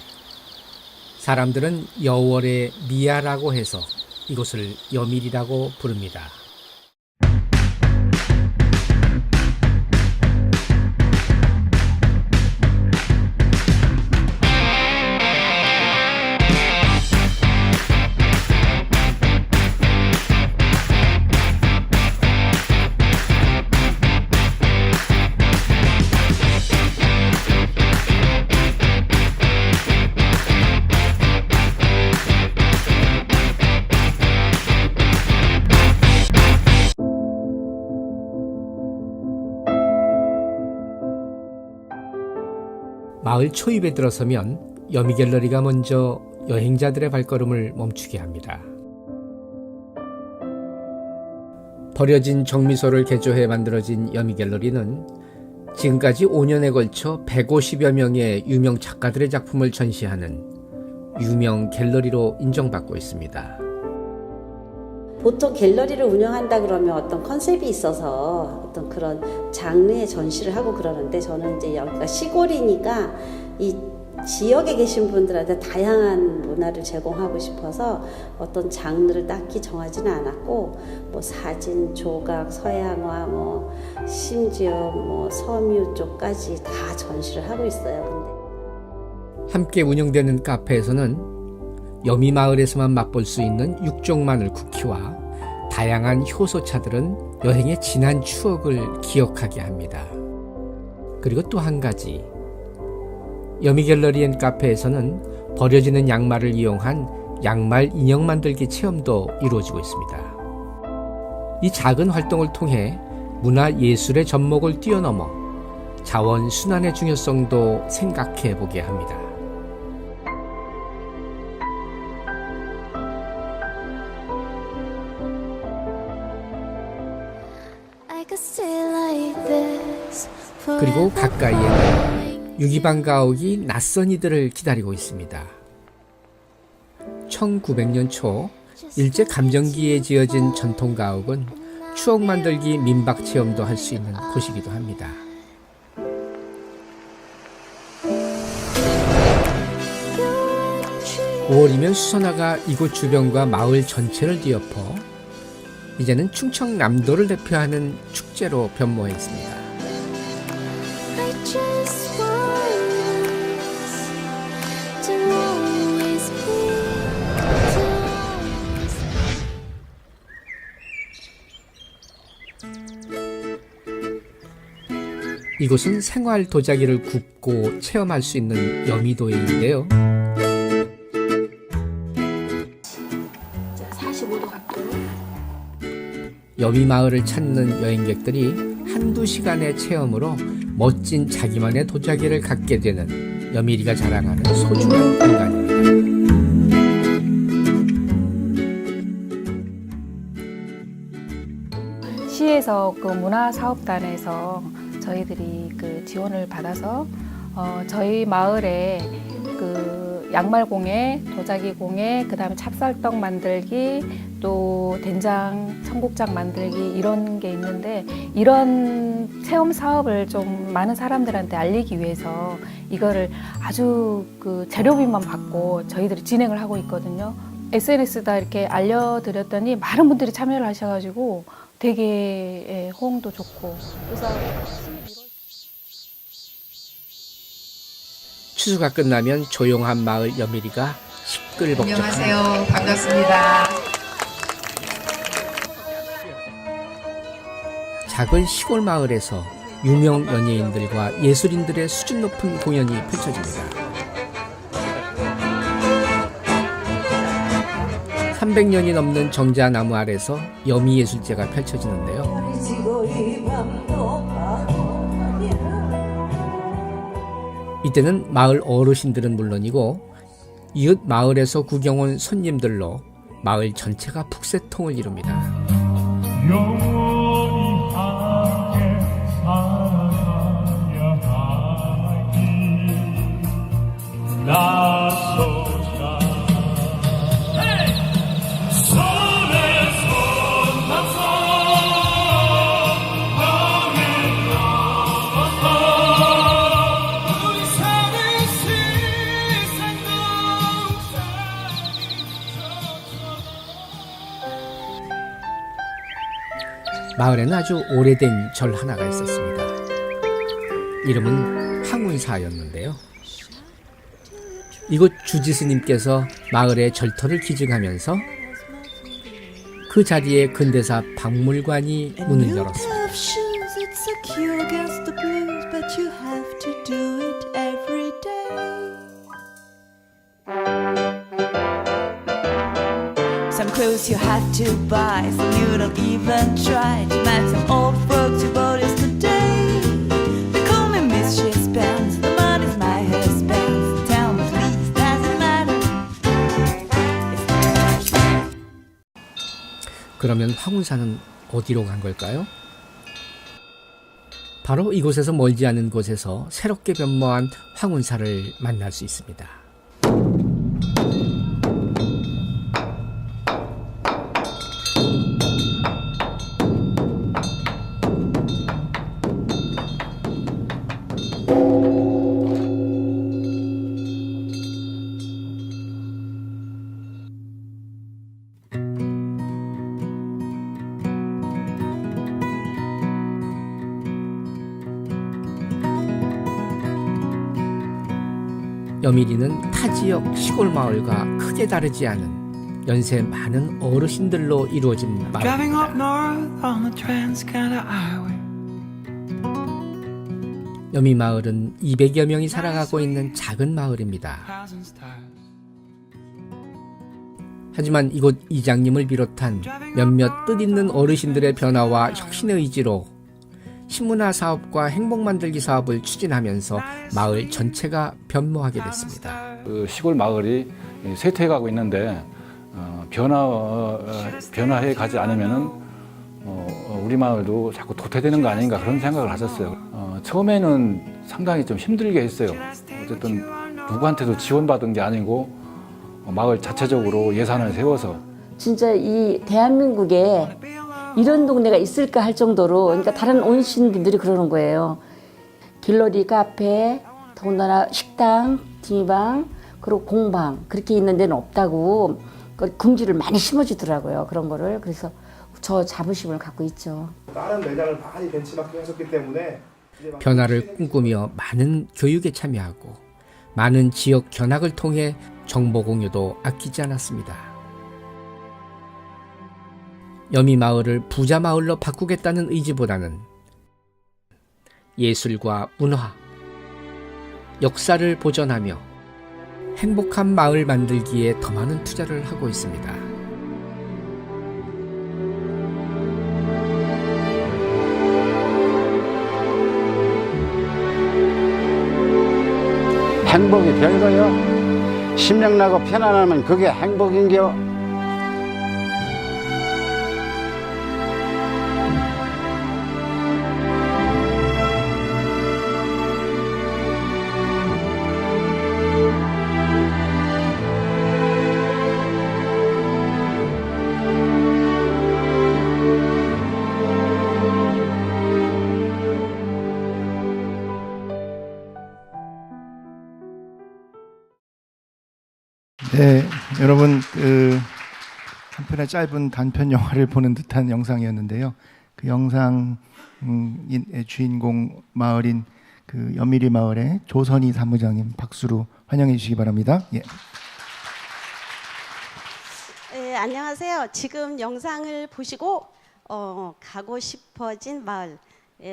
사람들은 여월의 미아라고 해서 이곳을 여밀이라고 부릅니다. 마을 초입에 들어서면 여미갤러리가 먼저 여행자들의 발걸음을 멈추게 합니다. 버려진 정미소를 개조해 만들어진 여미갤러리는 지금까지 5년에 걸쳐 150여 명의 유명 작가들의 작품을 전시하는 유명 갤러리로 인정받고 있습니다. 보통 갤러리를 운영한다 그러면 어떤 컨셉이 있어서 어떤 그런 장르의 전시를 하고 그러는데 저는 이제 여기가 시골이니까 이 지역에 계신 분들한테 다양한 문화를 제공하고 싶어서 어떤 장르를 딱히 정하지는 않았고 뭐 사진, 조각, 서양화, 뭐 심지어 뭐 섬유 쪽까지 다 전시를 하고 있어요. 근데 함께 운영되는 카페에서는 여미 마을에서만 맛볼 수 있는 육종 마늘 쿠키와 다양한 효소차들은 여행의 진한 추억을 기억하게 합니다. 그리고 또 한 가지, 여미 갤러리 앤 카페에서는 버려지는 양말을 이용한 양말 인형 만들기 체험도 이루어지고 있습니다. 이 작은 활동을 통해 문화 예술의 접목을 뛰어넘어 자원 순환의 중요성도 생각해 보게 합니다. 그리고 가까이에는 유기방 가옥이 낯선 이들을 기다리고 있습니다. 1900년 초 일제 감정기에 지어진 전통 가옥은 추억 만들기 민박 체험도 할 수 있는 곳이기도 합니다. 5월이면 수선화가 이곳 주변과 마을 전체를 뒤엎어 이제는 충청남도를 대표하는 축제로 변모해 있습니다. 이곳은 생활 도자기를 굽고 체험할 수 있는 여미도인데요. 45도 각도. 여미마을을 찾는 여행객들이 한두 시간의 체험으로 멋진 자기만의 도자기를 갖게 되는 여미리가 자랑하는 소중한 공간입니다. 시에서 그 문화사업단에서 저희들이 그 지원을 받아서 저희 마을에 그 양말공예, 도자기공예, 그다음에 찹쌀떡 만들기, 또 된장, 청국장 만들기 이런 게 있는데 이런 체험 사업을 좀 많은 사람들한테 알리기 위해서 이거를 아주 그 재료비만 받고 저희들이 진행을 하고 있거든요. SNS에다 이렇게 알려드렸더니 많은 분들이 참여를 하셔가지고 되게 호응도 좋고 그래서 추수가 끝나면 조용한 마을 여미리가 시끌벅적합니다. 안녕하세요. 반갑습니다. 작은 시골 마을에서 유명 연예인들과 예술인들의 수준 높은 공연이 펼쳐집니다. 300년이 넘는 정자나무 아래서 여미예술제가 펼쳐지는데요. 이때는 마을 어르신들은 물론이고 이웃 마을에서 구경 온 손님들로 마을 전체가 북새통을 이룹니다. 마을에는 아주 오래된 절 하나가 있었습니다. 이름은 황운사였는데요. 이곳 주지스님께서 마을의 절터를 기증하면서 그 자리에 근대사 박물관이 문을 열었습니다. Some clothes you have to buy, some you don't even try to match some old folks you bought yesterday. They call me Miss Shakespeare, the money's my husband. Tell me please, does it matter? 그러면 황운사는 어디로 간 걸까요? 바로 이곳에서 멀지 않은 곳에서 새롭게 변모한 황운사를 만날 수 있습니다. 여미리는 타 지역 시골 마을과 크게 다르지 않은 연세 많은 어르신들로 이루어진 마을. Driving up north on the Trans-Canada Highway. 여미 마을은 200여 명이 살아가고 있는 작은 마을입니다. 하지만 이곳 이장님을 비롯한 몇몇 뜻있는 어르신들의 변화와 혁신의 의지로 신문화 사업과 행복 만들기 사업을 추진하면서 마을 전체가 변모하게 됐습니다. 그 시골 마을이 쇠퇴해가고 있는데 변화해 가지 않으면은 우리 마을도 자꾸 도태되는 거 아닌가 그런 생각을 하셨어요. 처음에는 상당히 좀 힘들게 했어요. 어쨌든 누구한테도 지원받은 게 아니고 마을 자체적으로 예산을 세워서 진짜 이 대한민국에 이런 동네가 있을까 할 정도로 그러니까 다른 온신분들이 그러는 거예요. 길거리 카페, 더군다나 식당, 지방, 그리고 공방 그렇게 있는 데는 없다고 긍지를 많이 심어주더라고요. 그런 거를. 그래서 저 자부심을 갖고 있죠. 다른 매장을 많이 벤치마킹하셨기 때문에 변화를 꿈꾸며 많은 교육에 참여하고 많은 지역 견학을 통해 정보 공유도 아끼지 않았습니다. 여미 마을을 부자 마을로 바꾸겠다는 의지보다는 예술과 문화, 역사를 보존하며 행복한 마을 만들기에 더 많은 투자를 하고 있습니다. 행복이 별거요. 심령나고 편안하면 그게 행복인겨. 네, 여러분 한 편의 짧은 단편 영화를 보는 듯한 영상이었는데요. 그 영상의 주인공 마을인 그 연미리 마을의 조선희 사무장님 박수로 환영해 주시기 바랍니다. 예. 네, 안녕하세요. 지금 영상을 보시고 가고 싶어진 마을,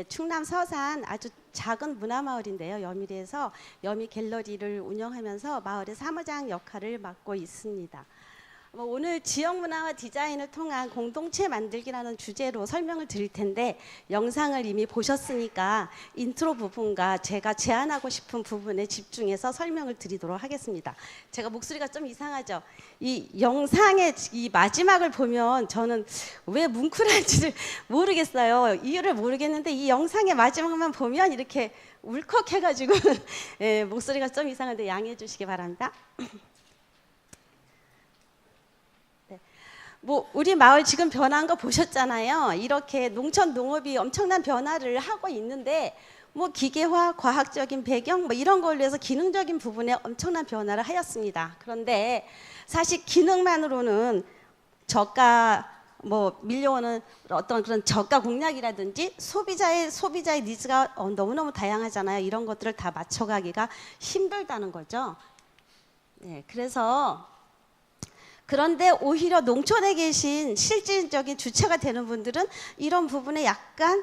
충남 서산 아주 작은 문화마을인데요. 여미리에서 여미 갤러리를 운영하면서 마을의 사무장 역할을 맡고 있습니다. 오늘 지역문화와 디자인을 통한 공동체 만들기라는 주제로 설명을 드릴 텐데, 영상을 이미 보셨으니까 인트로 부분과 제가 제안하고 싶은 부분에 집중해서 설명을 드리도록 하겠습니다. 제가 목소리가 좀 이상하죠? 이 영상의 이 마지막을 보면 저는 왜 뭉클한지를 모르겠어요. 이유를 모르겠는데 이 영상의 마지막만 보면 이렇게 울컥해가지고 예, 목소리가 좀 이상한데 양해해 주시기 바랍니다. 우리 마을 지금 변한 거 보셨잖아요. 이렇게 농촌 농업이 엄청난 변화를 하고 있는데 기계화, 과학적인 배경 이런 걸로 해서 기능적인 부분에 엄청난 변화를 하였습니다. 그런데 사실 기능만으로는 저가 밀려오는 어떤 그런 저가 공략이라든지 소비자의 니즈가 너무너무 다양하잖아요. 이런 것들을 다 맞춰가기가 힘들다는 거죠. 네, 그런데 오히려 농촌에 계신 실질적인 주체가 되는 분들은 이런 부분에 약간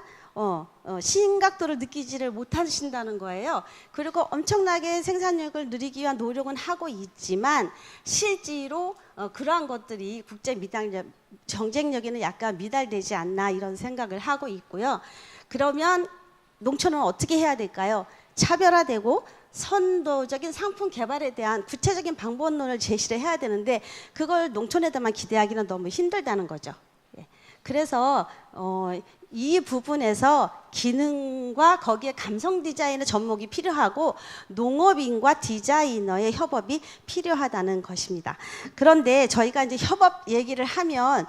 심각도를 느끼지를 못하신다는 거예요. 그리고 엄청나게 생산력을 누리기 위한 노력은 하고 있지만 실제로 그러한 것들이 국제 경쟁력에는 약간 미달되지 않나 이런 생각을 하고 있고요. 그러면 농촌은 어떻게 해야 될까요? 차별화되고 선도적인 상품 개발에 대한 구체적인 방법론을 제시를 해야 되는데 그걸 농촌에다만 기대하기는 너무 힘들다는 거죠. 그래서 이 부분에서 기능과 거기에 감성 디자인의 접목이 필요하고 농업인과 디자이너의 협업이 필요하다는 것입니다. 그런데 저희가 이제 협업 얘기를 하면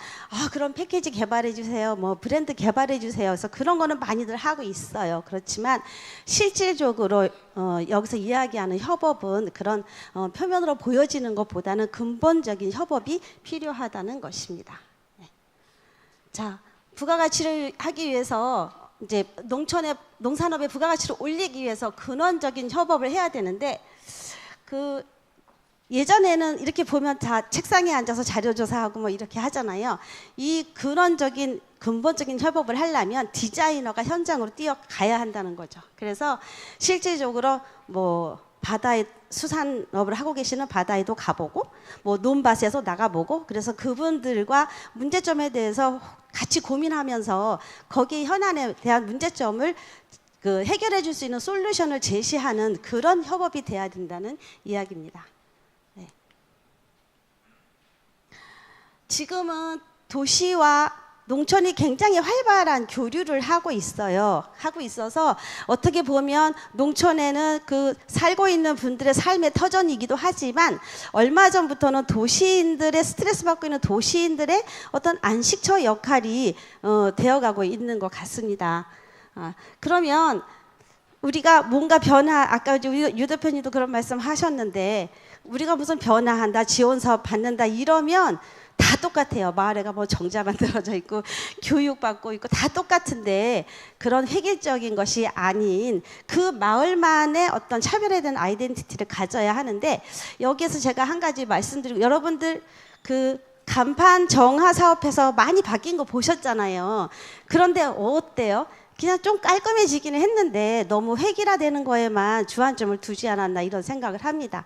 그럼 패키지 개발해 주세요, 브랜드 개발해 주세요. 그래서 그런 거는 많이들 하고 있어요. 그렇지만 실질적으로 여기서 이야기하는 협업은 그런 표면으로 보여지는 것보다는 근본적인 협업이 필요하다는 것입니다. 자, 부가가치를 하기 위해서 이제 농산업의 부가가치를 올리기 위해서 근원적인 협업을 해야 되는데 예전에는 이렇게 보면 다 책상에 앉아서 자료조사하고 이렇게 하잖아요. 이 근본적인 협업을 하려면 디자이너가 현장으로 뛰어가야 한다는 거죠. 그래서 실질적으로 바다에 수산업을 하고 계시는 바다에도 가보고 논밭에서 나가보고 그래서 그분들과 문제점에 대해서 같이 고민하면서 거기 현안에 대한 문제점을 해결해 줄 수 있는 솔루션을 제시하는 그런 협업이 돼야 된다는 이야기입니다. 네. 지금은 도시와 농촌이 굉장히 활발한 교류를 하고 있어서 어떻게 보면 농촌에는 살고 있는 분들의 삶의 터전이기도 하지만 얼마 전부터는 도시인들의 스트레스 받고 있는 도시인들의 어떤 안식처 역할이 되어가고 있는 것 같습니다. 그러면 우리가 뭔가 아까 유 대표님도 그런 말씀 하셨는데 우리가 무슨 변화한다, 지원 사업 받는다 이러면 다 똑같아요. 마을에가 정자 만들어져 있고 교육받고 있고 다 똑같은데 그런 획일적인 것이 아닌 그 마을만의 어떤 차별에 대한 아이덴티티를 가져야 하는데 여기에서 제가 한 가지 말씀드리고 여러분들 간판 정화 사업에서 많이 바뀐 거 보셨잖아요. 그런데 어때요? 그냥 좀 깔끔해지기는 했는데 너무 획일화되는 거에만 주안점을 두지 않았나 이런 생각을 합니다.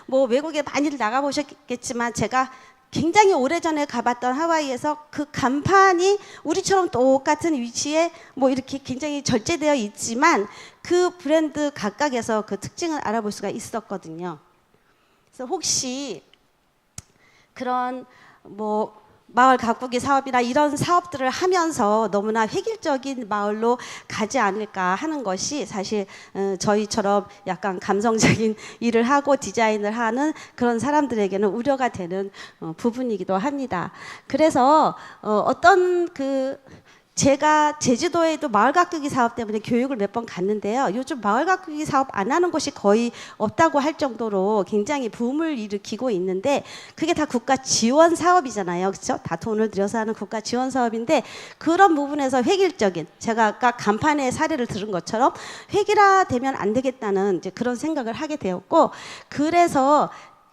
뭐 외국에 많이들 나가보셨겠지만 제가 굉장히 오래전에 가봤던 하와이에서 그 간판이 우리처럼 똑같은 위치에 뭐 이렇게 굉장히 절제되어 있지만 그 브랜드 각각에서 그 특징을 알아볼 수가 있었거든요. 그래서 혹시 그런 뭐 마을 가꾸기 사업이나 이런 사업들을 하면서 너무나 획일적인 마을로 가지 않을까 하는 것이 사실 저희처럼 약간 감성적인 일을 하고 디자인을 하는 그런 사람들에게는 우려가 되는 부분이기도 합니다. 그래서 어떤 제가 제주도에도 마을 가꾸기 사업 때문에 교육을 몇 번 갔는데요. 요즘 마을 가꾸기 사업 안 하는 곳이 거의 없다고 할 정도로 굉장히 붐을 일으키고 있는데 그게 다 국가 지원 사업이잖아요. 그렇죠? 다 돈을 들여서 하는 국가 지원 사업인데 그런 부분에서 획일적인 제가 아까 간판의 사례를 들은 것처럼 획일화되면 안 되겠다는 이제 그런 생각을 하게 되었고 그래서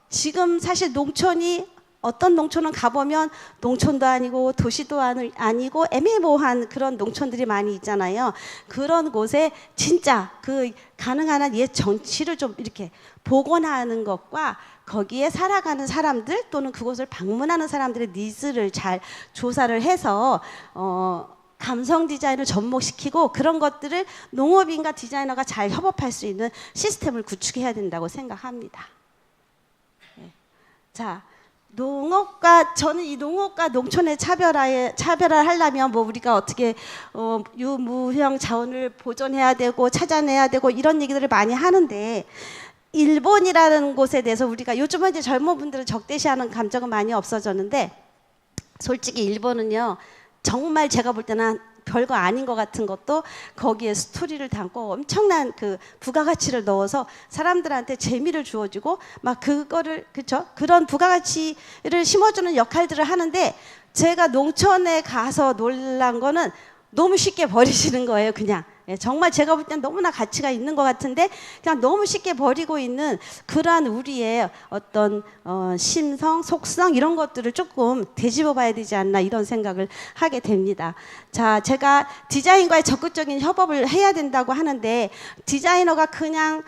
지금 사실 농촌이 어떤 농촌은 가보면 농촌도 아니고 도시도 아니고 애매모호한 그런 농촌들이 많이 있잖아요. 그런 곳에 진짜 그 가능한 한 옛 정치를 좀 이렇게 복원하는 것과 거기에 살아가는 사람들 또는 그곳을 방문하는 사람들의 니즈를 잘 조사를 해서 감성 디자인을 접목시키고 그런 것들을 농업인과 디자이너가 잘 협업할 수 있는 시스템을 구축해야 된다고 생각합니다. 네. 자. 저는 이 농업과 농촌의 차별화를 하려면 뭐 우리가 어떻게 유무형 자원을 보존해야 되고 찾아내야 되고 이런 얘기들을 많이 하는데 일본이라는 곳에 대해서 우리가 요즘은 이제 젊은 분들은 적대시하는 감정은 많이 없어졌는데 솔직히 일본은요 정말 제가 볼 때는 별거 아닌 것 같은 것도 거기에 스토리를 담고 엄청난 그 부가가치를 넣어서 사람들한테 재미를 주어주고 막 그거를 그쵸 그런 부가가치를 심어주는 역할들을 하는데 제가 농촌에 가서 놀란 거는 너무 쉽게 버리시는 거예요. 그냥 정말 제가 볼 땐 너무나 가치가 있는 것 같은데 그냥 너무 쉽게 버리고 있는 그러한 우리의 어떤 심성, 속성 이런 것들을 조금 되짚어 봐야 되지 않나 이런 생각을 하게 됩니다. 자, 제가 디자인과의 적극적인 협업을 해야 된다고 하는데 디자이너가 그냥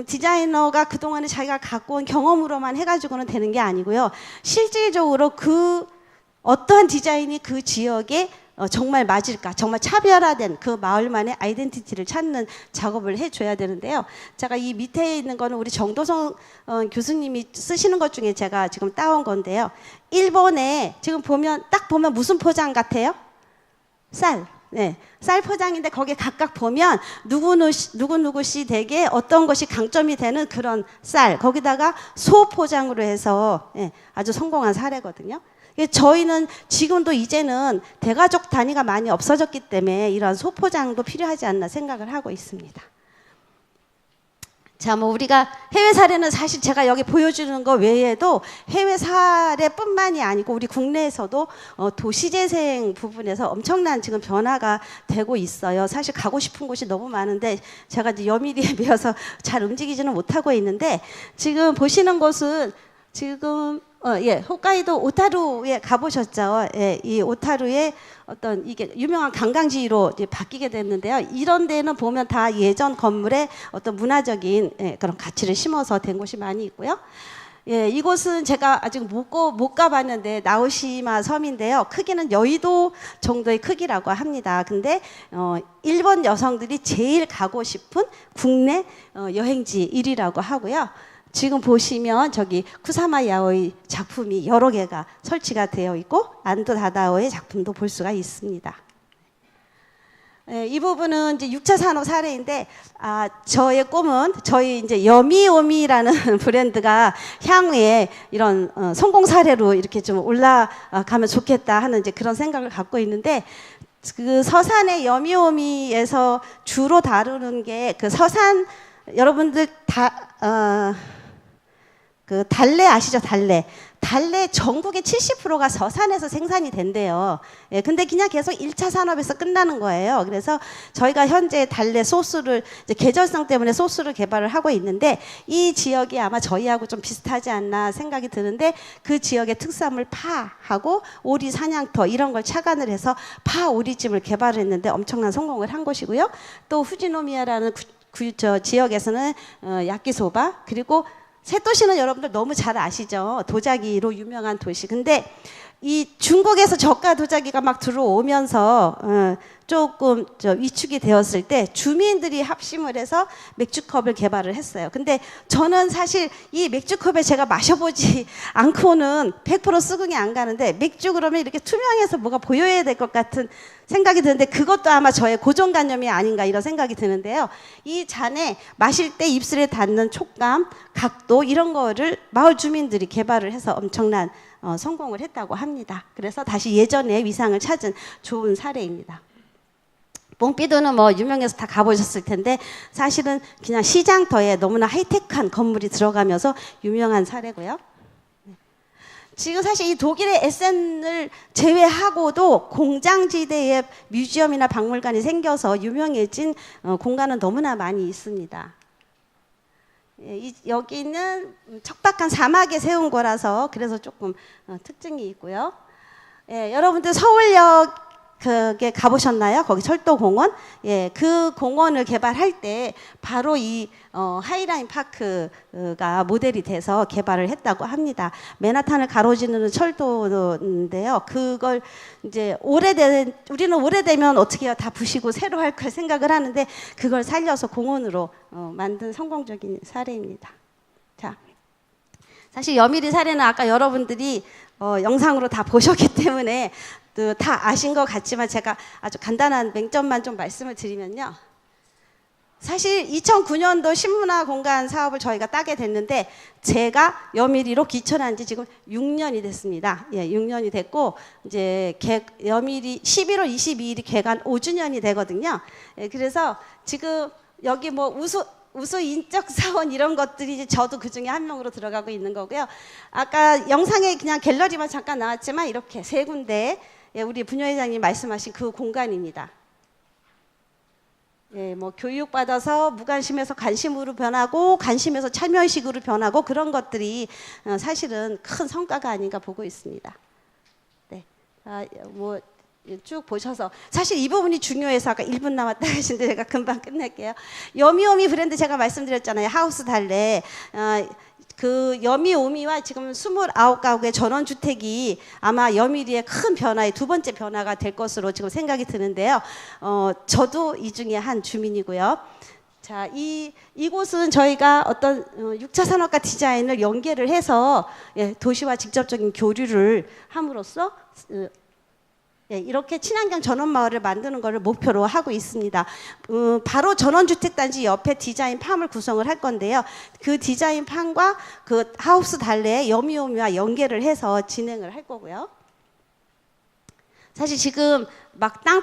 디자이너가 그동안에 자기가 갖고 온 경험으로만 해가지고는 되는 게 아니고요. 실질적으로 그 어떠한 디자인이 그 지역에 정말 맞을까, 정말 차별화된 그 마을만의 아이덴티티를 찾는 작업을 해줘야 되는데요. 제가 이 밑에 있는 거는 우리 정도성 교수님이 쓰시는 것 중에 제가 지금 따온 건데요. 일본에 지금 딱 보면 무슨 포장 같아요? 쌀. 네, 쌀 포장인데 거기에 각각 보면 누구누구씨 댁에 어떤 것이 강점이 되는 그런 쌀. 거기다가 소 포장으로 해서 아주 성공한 사례거든요. 저희는 지금도 이제는 대가족 단위가 많이 없어졌기 때문에 이러한 소포장도 필요하지 않나 생각을 하고 있습니다. 자, 뭐 우리가 해외 사례는 사실 제가 여기 보여주는 거 외에도 해외 사례뿐만이 아니고 우리 국내에서도 도시재생 부분에서 엄청난 지금 변화가 되고 있어요. 사실 가고 싶은 곳이 너무 많은데 제가 이제 여미리에 비해서 잘 움직이지는 못하고 있는데 지금 보시는 곳은 지금 홋카이도 오타루에 가보셨죠? 예, 이 오타루에 어떤 이게 유명한 관광지로 이제 바뀌게 됐는데요. 이런 데는 보면 다 예전 건물에 어떤 문화적인 그런 가치를 심어서 된 곳이 많이 있고요. 예, 이곳은 제가 아직 못 가봤는데 나오시마 섬인데요. 크기는 여의도 정도의 크기라고 합니다. 근데 일본 여성들이 제일 가고 싶은 국내 여행지 1위라고 하고요. 지금 보시면 저기 쿠사마 야오이 작품이 여러 개가 설치가 되어 있고 안도 다다오의 작품도 볼 수가 있습니다. 이 부분은 이제 6차 산업 사례인데 저의 꿈은 저희 이제 여미오미라는 브랜드가 향후에 이런 성공 사례로 이렇게 좀 올라가면 좋겠다 하는 이제 그런 생각을 갖고 있는데 그 서산의 여미오미에서 주로 다루는 게 그 서산 여러분들 그 달래 아시죠? 달래. 달래 전국의 70%가 서산에서 생산이 된대요. 예, 근데 그냥 계속 1차 산업에서 끝나는 거예요. 그래서 저희가 현재 달래 소스를 이제 계절성 때문에 소스를 개발을 하고 있는데 이 지역이 아마 저희하고 좀 비슷하지 않나 생각이 드는데 그 지역의 특산물 파하고 오리 사냥터 이런 걸 착안을 해서 파 오리찜을 개발했는데 엄청난 성공을 한 것이고요. 또 후지노미야라는 저 지역에서는 야끼소바 그리고 새도시는 여러분들 너무 잘 아시죠? 도자기로 유명한 도시. 근데 이 중국에서 저가 도자기가 막 들어오면서 조금 위축이 되었을 때 주민들이 합심을 해서 맥주컵을 개발을 했어요. 근데 저는 사실 이 맥주컵에 제가 마셔보지 않고는 100% 수긍이 안 가는데 맥주 그러면 이렇게 투명해서 뭐가 보여야 될 것 같은 생각이 드는데 그것도 아마 저의 고정관념이 아닌가 이런 생각이 드는데요. 이 잔에 마실 때 입술에 닿는 촉감, 각도 이런 거를 마을 주민들이 개발을 해서 엄청난 성공을 했다고 합니다. 그래서 다시 예전의 위상을 찾은 좋은 사례입니다. 뽕피도는 뭐 유명해서 다 가보셨을 텐데 사실은 그냥 시장터에 너무나 하이테크한 건물이 들어가면서 유명한 사례고요. 지금 사실 이 독일의 에센을 제외하고도 공장지대에 뮤지엄이나 박물관이 생겨서 유명해진 공간은 너무나 많이 있습니다. 여기는 척박한 사막에 세운 거라서 그래서 조금 특징이 있고요. 여러분들 서울역 그게 가보셨나요? 거기 철도공원? 예, 그 공원을 개발할 때 바로 이 하이라인 파크가 모델이 돼서 개발을 했다고 합니다. 맨하탄을 가로지르는 철도인데요. 그걸 이제 우리는 오래되면 어떻게 해요? 다 부시고 새로 할 걸 생각을 하는데 그걸 살려서 공원으로 만든 성공적인 사례입니다. 자, 사실 여미리 사례는 아까 여러분들이 영상으로 다 보셨기 때문에 다 아신 것 같지만 제가 아주 간단한 맹점만 좀 말씀을 드리면요. 사실 2009년도 신문화 공간 사업을 저희가 따게 됐는데 제가 여미리로 귀촌한 지 지금 6년이 됐습니다. 예, 6년이 됐고 이제 여미리 11월 22일이 개관 5주년이 되거든요. 예, 그래서 지금 여기 뭐 우수 인적 사원 이런 것들이 저도 그 중에 한 명으로 들어가고 있는 거고요. 아까 영상에 그냥 갤러리만 잠깐 나왔지만 이렇게 세 군데 우리 부녀회장님 말씀하신 그 공간입니다. 예, 뭐 교육받아서 무관심에서 관심으로 변하고 관심에서 참여의식으로 변하고 그런 것들이 사실은 큰 성과가 아닌가 보고 있습니다. 네, 뭐 쭉 보셔서 사실 이 부분이 중요해서 아까 1분 남았다 하신데 제가 금방 끝낼게요. 여미오미 브랜드 제가 말씀드렸잖아요. 하우스 달래. 그 여미오미와 지금 29가구의 전원주택이 아마 여미리의 큰 변화의 두 번째 변화가 될 것으로 지금 생각이 드는데요. 저도 이 중에 한 주민이고요. 자, 이곳은 저희가 어떤 6차 산업과 디자인을 연계를 해서 도시와 직접적인 교류를 함으로써 이렇게 친환경 전원마을을 만드는 것을 목표로 하고 있습니다. 바로 전원주택단지 옆에 디자인 팜을 구성을 할 건데요. 그 디자인 팜과 그 하우스 달래의 여미오미와 연계를 해서 진행을 할 거고요. 사실 지금 막 땅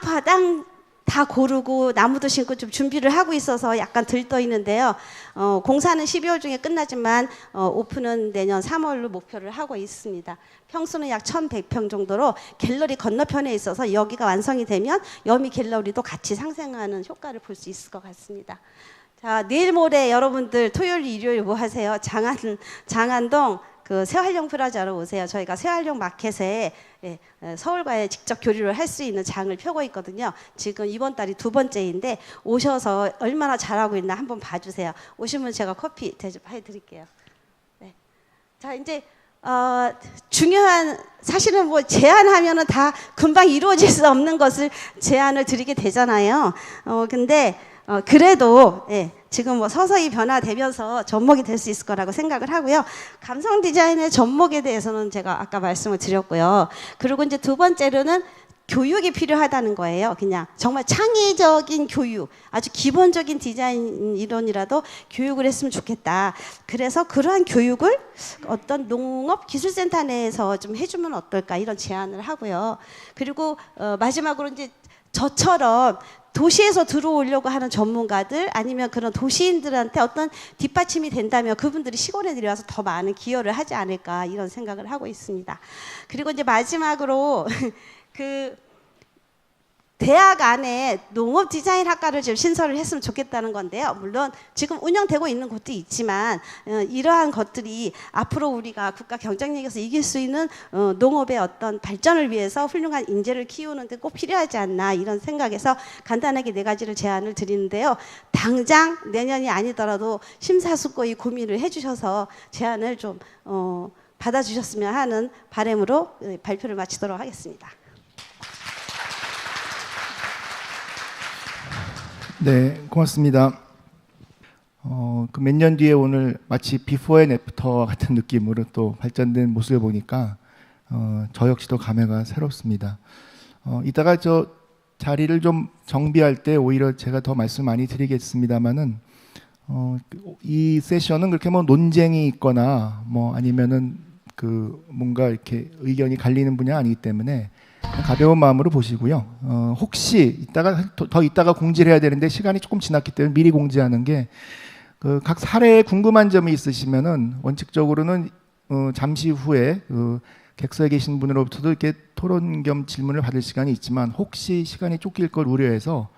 다 고르고 나무도 심고 좀 준비를 하고 있어서 약간 들떠 있는데요. 공사는 12월 중에 끝나지만 오픈은 내년 3월로 목표를 하고 있습니다. 평수는 약 1,100평 정도로 갤러리 건너편에 있어서 여기가 완성이 되면 여미 갤러리도 같이 상생하는 효과를 볼 수 있을 것 같습니다. 자, 내일 모레 여러분들 토요일, 일요일 뭐 하세요? 장안동 그 새활용 프라자로 오세요. 저희가 새활용 마켓에 서울과의 직접 교류를 할 수 있는 장을 펴고 있거든요. 지금 이번 달이 두 번째인데 오셔서 얼마나 잘하고 있나 한번 봐주세요. 오시면 제가 커피 대접해 드릴게요. 네. 자, 이제 중요한 사실은 뭐 제안하면은 다 금방 이루어질 수 없는 것을 제안을 드리게 되잖아요. 근데 그래도 지금 뭐 서서히 변화되면서 접목이 될 수 있을 거라고 생각을 하고요. 감성 디자인의 접목에 대해서는 제가 아까 말씀을 드렸고요. 그리고 이제 두 번째로는 교육이 필요하다는 거예요. 그냥 정말 창의적인 교육, 아주 기본적인 디자인 이론이라도 교육을 했으면 좋겠다. 그래서 그러한 교육을 어떤 농업기술센터 내에서 좀 해주면 어떨까 이런 제안을 하고요. 그리고 마지막으로 이제 저처럼 도시에서 들어오려고 하는 전문가들 아니면 그런 도시인들한테 어떤 뒷받침이 된다면 그분들이 시골에 내려와서 더 많은 기여를 하지 않을까 이런 생각을 하고 있습니다. 그리고 이제 마지막으로 그 대학 안에 농업 디자인 학과를 좀 신설을 했으면 좋겠다는 건데요. 물론 지금 운영되고 있는 곳도 있지만 이러한 것들이 앞으로 우리가 국가 경쟁력에서 이길 수 있는 농업의 어떤 발전을 위해서 훌륭한 인재를 키우는 데 꼭 필요하지 않나 이런 생각에서 간단하게 4가지를 제안을 드리는데요. 당장 내년이 아니더라도 심사숙고히 고민을 해주셔서 제안을 좀 받아주셨으면 하는 바람으로 발표를 마치도록 하겠습니다. 네, 고맙습니다. 그 몇 년 뒤에 오늘 마치 비포 앤 애프터 같은 느낌으로 또 발전된 모습을 보니까 저 역시도 감회가 새롭습니다. 이따가 저 자리를 좀 정비할 때 오히려 제가 더 말씀 많이 드리겠습니다만은 이 세션은 그렇게 뭐 논쟁이 있거나 뭐 아니면은 그 뭔가 이렇게 의견이 갈리는 분야 아니기 때문에 가벼운 마음으로 보시고요. 혹시 더 이따가 공지를 해야 되는데 시간이 조금 지났기 때문에 미리 공지하는 게 그 각 사례에 궁금한 점이 있으시면은 원칙적으로는 잠시 후에 객석에 계신 분으로부터도 이렇게 토론 겸 질문을 받을 시간이 있지만 혹시 시간이 쫓길 걸 우려해서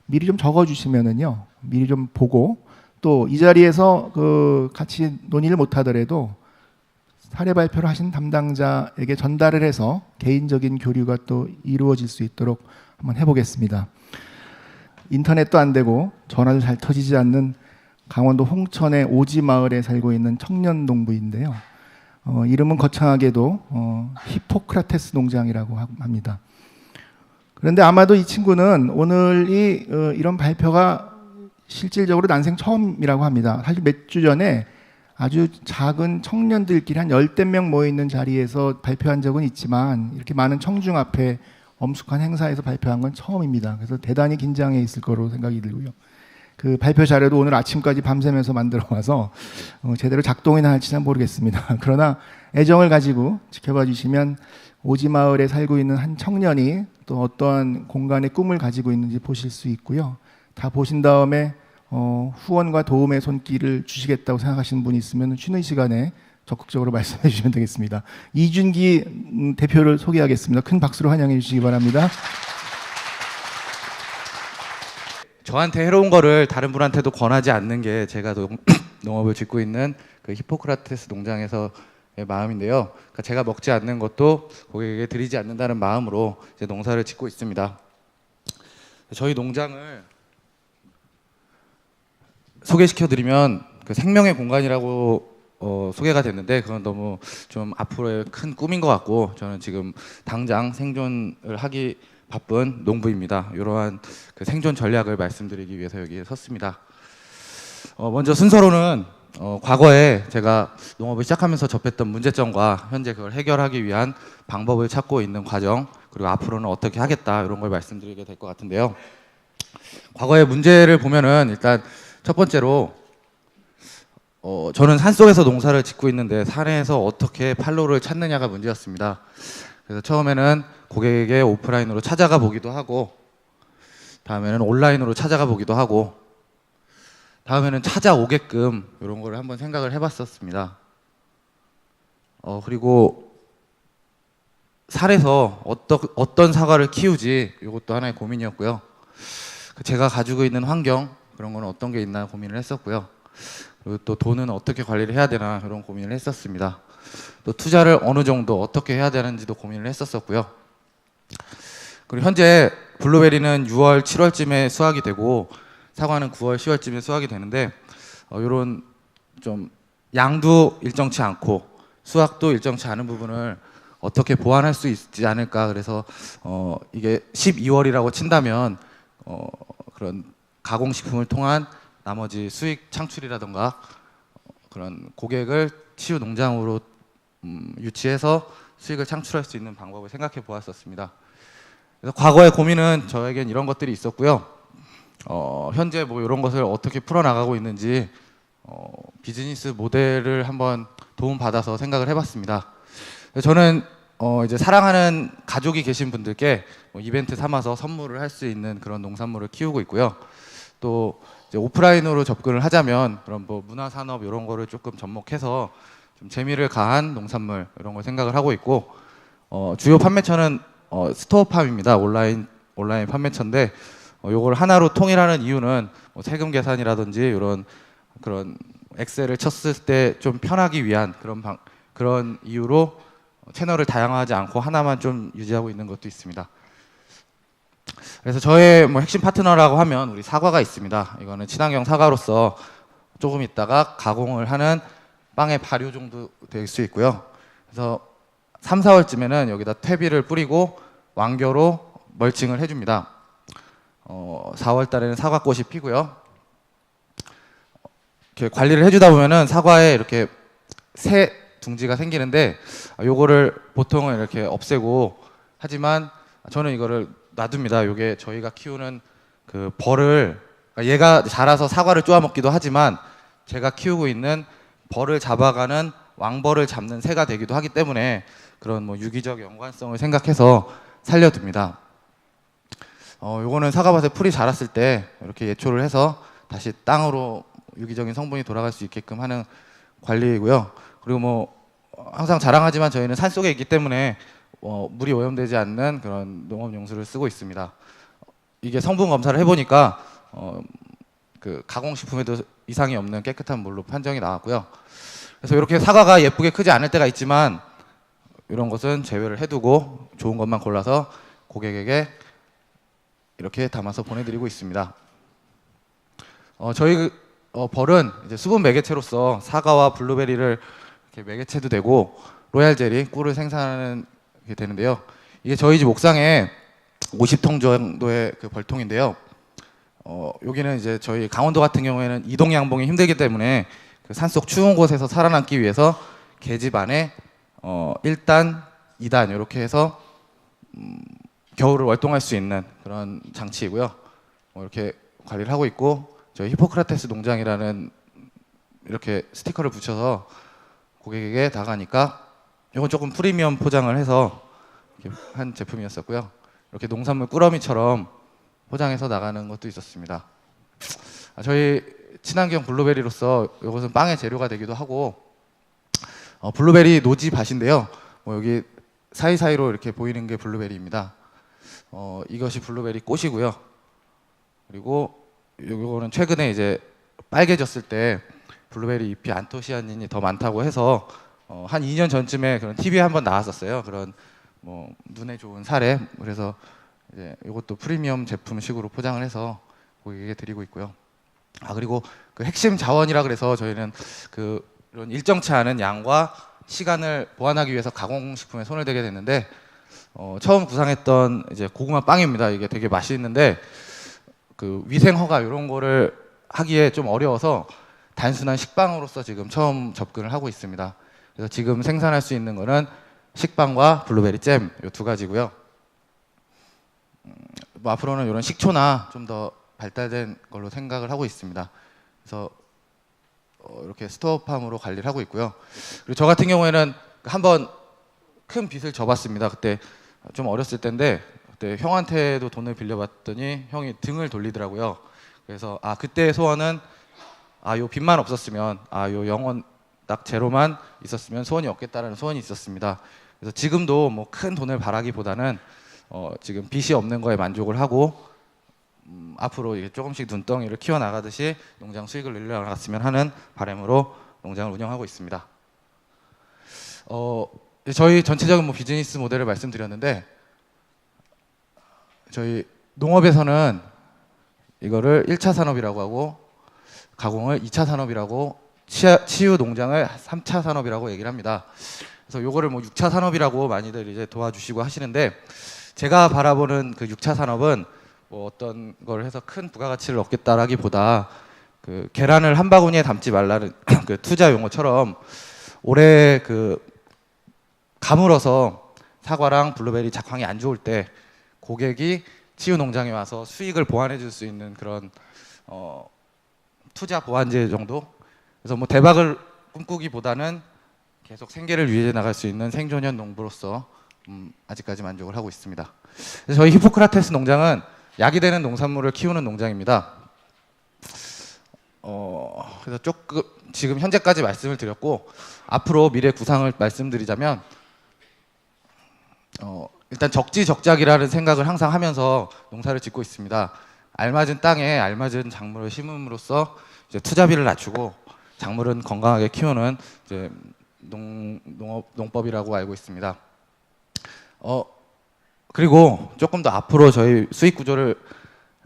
미리 좀 적어주시면은요. 미리 좀 보고 또 이 자리에서 같이 논의를 못하더라도 사례 발표를 하신 담당자에게 전달을 해서 개인적인 교류가 또 이루어질 수 있도록 한번 해보겠습니다. 인터넷도 안 되고 전화도 잘 터지지 않는 강원도 홍천의 오지마을에 살고 있는 청년 농부인데요. 이름은 거창하게도 히포크라테스 농장이라고 합니다. 그런데 아마도 이 친구는 오늘이 이런 발표가 실질적으로 난생 처음이라고 합니다. 사실 몇 주 전에 아주 작은 청년들끼리 한 10명 모여있는 자리에서 발표한 적은 있지만 이렇게 많은 청중 앞에 엄숙한 행사에서 발표한 건 처음입니다. 그래서 대단히 긴장해 있을 거로 생각이 들고요. 그 발표 자료도 오늘 아침까지 밤새면서 만들어 와서 제대로 작동이나 할지는 모르겠습니다. 그러나 애정을 가지고 지켜봐 주시면 오지마을에 살고 있는 한 청년이 또 어떠한 공간의 꿈을 가지고 있는지 보실 수 있고요. 다 보신 다음에 후원과 도움의 손길을 주시겠다고 생각하시는 분이 있으면 쉬는 시간에 적극적으로 말씀해 주시면 되겠습니다. 이준기 대표를 소개하겠습니다. 큰 박수로 환영해 주시기 바랍니다. 저한테 해로운 거를 다른 분한테도 권하지 않는 게 제가 농업을 짓고 있는 그 히포크라테스 농장에서의 마음인데요. 그러니까 제가 먹지 않는 것도 고객에게 드리지 않는다는 마음으로 이제 농사를 짓고 있습니다. 저희 농장을 소개시켜드리면 그 생명의 공간이라고 소개가 됐는데 그건 너무 좀 앞으로의 큰 꿈인 것 같고 저는 지금 당장 생존을 하기 바쁜 농부입니다. 이러한 그 생존 전략을 말씀드리기 위해서 여기에 섰습니다. 먼저 순서로는 과거에 제가 농업을 시작하면서 접했던 문제점과 현재 그걸 해결하기 위한 방법을 찾고 있는 과정 그리고 앞으로는 어떻게 하겠다 이런 걸 말씀드리게 될 것 같은데요. 과거의 문제를 보면은 일단 첫 번째로 저는 산속에서 농사를 짓고 있는데 산에서 어떻게 판로를 찾느냐가 문제였습니다. 그래서 처음에는 고객에게 오프라인으로 찾아가 보기도 하고 다음에는 온라인으로 찾아가 보기도 하고 다음에는 찾아오게끔 이런 거를 한번 생각을 해봤었습니다. 그리고 산에서 어떤 사과를 키우지 이것도 하나의 고민이었고요. 제가 가지고 있는 환경 그런 거는 어떤 게 있나 고민을 했었고요. 그리고 또 돈은 어떻게 관리를 해야 되나 이런 고민을 했었습니다. 또 투자를 어느 정도 어떻게 해야 되는지도 고민을 했었고요. 그리고 현재 블루베리는 6월, 7월쯤에 수확이 되고 사과는 9월, 10월쯤에 수확이 되는데 이런 좀 양도 일정치 않고 수확도 일정치 않은 부분을 어떻게 보완할 수 있지 않을까. 그래서 이게 12월이라고 친다면 그런 가공식품을 통한 나머지 수익 창출이라던가 그런 고객을 치유 농장으로 유치해서 수익을 창출할 수 있는 방법을 생각해 보았었습니다. 그래서 과거의 고민은 저에겐 이런 것들이 있었고요. 현재 뭐 이런 것을 어떻게 풀어나가고 있는지 비즈니스 모델을 한번 도움받아서 생각을 해봤습니다. 저는 이제 사랑하는 가족이 계신 분들께 뭐 이벤트 삼아서 선물을 할 수 있는 그런 농산물을 키우고 있고요. 또 이제 오프라인으로 접근을 하자면 그런 뭐 문화산업 이런 거를 조금 접목해서 좀 재미를 가한 농산물 이런 걸 생각을 하고 있고, 주요 판매처는 스토어팜입니다. 온라인 판매처인데, 요걸 하나로 통일하는 이유는 뭐 세금 계산이라든지 이런 그런 엑셀을 쳤을 때 좀 편하기 위한 그런 이유로 채널을 다양화하지 않고 하나만 좀 유지하고 있는 것도 있습니다. 그래서 저의 뭐 핵심 파트너라고 하면 우리 사과가 있습니다. 이거는 친환경 사과로서 조금 있다가 가공을 하는 빵의 발효 정도 될 수 있고요. 그래서 3, 4월쯤에는 여기다 퇴비를 뿌리고 완겨로 멀칭을 해줍니다. 4월 달에는 사과꽃이 피고요. 이렇게 관리를 해주다 보면은 사과에 이렇게 새 둥지가 생기는데, 요거를 보통은 이렇게 없애고 하지만 저는 이거를 놔둡니다. 요게 저희가 키우는 그 벌을, 얘가 자라서 사과를 쪼아 먹기도 하지만 제가 키우고 있는 벌을 잡아가는 왕벌을 잡는 새가 되기도 하기 때문에 그런 뭐 유기적 연관성을 생각해서 살려둡니다. 요거는 사과밭에 풀이 자랐을 때 이렇게 예초를 해서 다시 땅으로 유기적인 성분이 돌아갈 수 있게끔 하는 관리이고요. 그리고 뭐 항상 자랑하지만 저희는 산속에 있기 때문에 물이 오염되지 않는 그런 농업용수를 쓰고 있습니다. 이게 성분 검사를 해보니까 그 가공식품에도 이상이 없는 깨끗한 물로 판정이 나왔고요. 그래서 이렇게 사과가 예쁘게 크지 않을 때가 있지만 이런 것은 제외를 해두고 좋은 것만 골라서 고객에게 이렇게 담아서 보내드리고 있습니다. 저희 벌은 이제 수분 매개체로서 사과와 블루베리를 이렇게 매개체도 되고 로얄 젤리, 꿀을 생산하는 게 되는데요. 이게 저희 집 옥상에 50통 정도의 그 벌통인데요. 여기는 이제 저희 강원도 같은 경우에는 이동 양봉이 힘들기 때문에 그 산속 추운 곳에서 살아남기 위해서 계집 안에 1단, 2단 이렇게 해서 겨울을 월동할 수 있는 그런 장치이고요. 이렇게 관리를 하고 있고, 저희 히포크라테스 농장이라는 이렇게 스티커를 붙여서 고객에게 나가니까 이건 조금 프리미엄 포장을 해서 이렇게 한 제품이었었고요. 이렇게 농산물 꾸러미처럼 포장해서 나가는 것도 있었습니다. 저희 친환경 블루베리로서 이것은 빵의 재료가 되기도 하고, 블루베리 노지밭인데요. 여기 사이사이로 이렇게 보이는 게 블루베리입니다. 이것이 블루베리 꽃이고요. 그리고 이거는 최근에 이제 빨개졌을 때 블루베리 잎이 안토시아닌이 더 많다고 해서 한 2년 전쯤에 그런 TV에 한번 나왔었어요. 그런 뭐 눈에 좋은 사례. 그래서 이제 이것도 프리미엄 제품식으로 포장을 해서 고객에게 드리고 있고요. 그리고 그 핵심 자원이라 그래서 저희는 이런 일정치 않은 양과 시간을 보완하기 위해서 가공식품에 손을 대게 됐는데, 처음 구상했던 이제 고구마 빵입니다. 이게 되게 맛있는데 그 위생 허가 이런 거를 하기에 좀 어려워서 단순한 식빵으로서 지금 처음 접근을 하고 있습니다. 그래서 지금 생산할 수 있는 거는 식빵과 블루베리 잼 이 두 가지고요. 뭐 앞으로는 이런 식초나 좀 더 발달된 걸로 생각을 하고 있습니다. 그래서 이렇게 스토어팜으로 관리를 하고 있고요. 그리고 저 같은 경우에는 한번 큰 빚을 져봤습니다. 그때 좀 어렸을 때인데 그때 형한테도 돈을 빌려봤더니 형이 등을 돌리더라고요. 그래서 그때의 소원은 요 빚만 없었으면 요 영원 딱 제로만 있었으면 소원이 없겠다라는 소원이 있었습니다. 그래서 지금도 뭐 큰 돈을 바라기보다는 지금 빚이 없는 거에 만족을 하고 앞으로 이게 조금씩 눈덩이를 키워나가듯이 농장 수익을 늘려나갔으면 하는 바람으로 농장을 운영하고 있습니다. 저희 전체적인 뭐 비즈니스 모델을 말씀드렸는데, 저희 농업에서는 이거를 1차 산업이라고 하고 가공을 2차 산업이라고, 치유 농장을 3차 산업이라고 얘기를 합니다. 그래서 요거를 뭐 6차 산업이라고 많이들 이제 도와주시고 하시는데, 제가 바라보는 그 6차 산업은 뭐 어떤 걸 해서 큰 부가가치를 얻겠다라기보다 그 계란을 한 바구니에 담지 말라는 그 투자 용어처럼 올해 그 가물어서 사과랑 블루베리 작황이 안 좋을 때 고객이 치유 농장에 와서 수익을 보완해 줄 수 있는 그런 투자 보완제 정도. 그래서 뭐 대박을 꿈꾸기보다는 계속 생계를 유지해 나갈 수 있는 생존형 농부로서 아직까지 만족을 하고 있습니다. 그래서 저희 히포크라테스 농장은 약이 되는 농산물을 키우는 농장입니다. 그래서 조금 지금 현재까지 말씀을 드렸고 앞으로 미래 구상을 말씀드리자면 일단 적지적작이라는 생각을 항상 하면서 농사를 짓고 있습니다. 알맞은 땅에 알맞은 작물을 심음으로써 이제 투자비를 낮추고 작물은 건강하게 키우는 이제 농법이라고 알고 있습니다. 그리고 조금 더 앞으로 저희 수익 구조를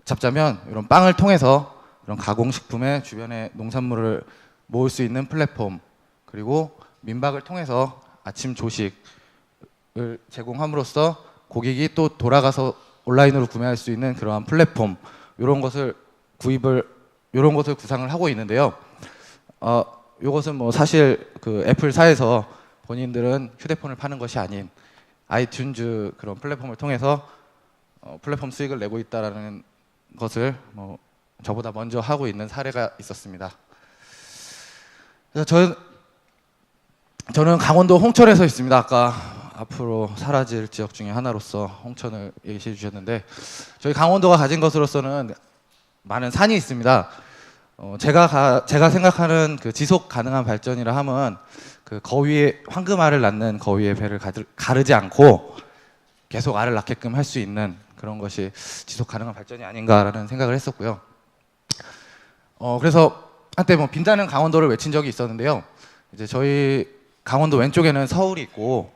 잡자면 이런 빵을 통해서 이런 가공식품의 주변에 농산물을 모을 수 있는 플랫폼, 그리고 민박을 통해서 아침 조식을 제공함으로써 고객이 또 돌아가서 온라인으로 구매할 수 있는 그러한 플랫폼, 이런 것을 구상을 하고 있는데요. 이것은 뭐 사실 그 애플사에서 본인들은 휴대폰을 파는 것이 아닌 아이튠즈 그런 플랫폼을 통해서 플랫폼 수익을 내고 있다라는 것을 뭐 저보다 먼저 하고 있는 사례가 있었습니다. 그래서 저는 강원도 홍천에서 있습니다. 아까 앞으로 사라질 지역 중에 하나로서 홍천을 예시해 주셨는데 저희 강원도가 가진 것으로서는 많은 산이 있습니다. 제가 생각하는 그 지속 가능한 발전이라 함은 그 거위에 황금알을 낳는 거위의 배를 가르지 않고 계속 알을 낳게끔 할 수 있는 그런 것이 지속 가능한 발전이 아닌가라는 생각을 했었고요. 그래서 한때 뭐 빛나는 강원도를 외친 적이 있었는데요. 이제 저희 강원도 왼쪽에는 서울이 있고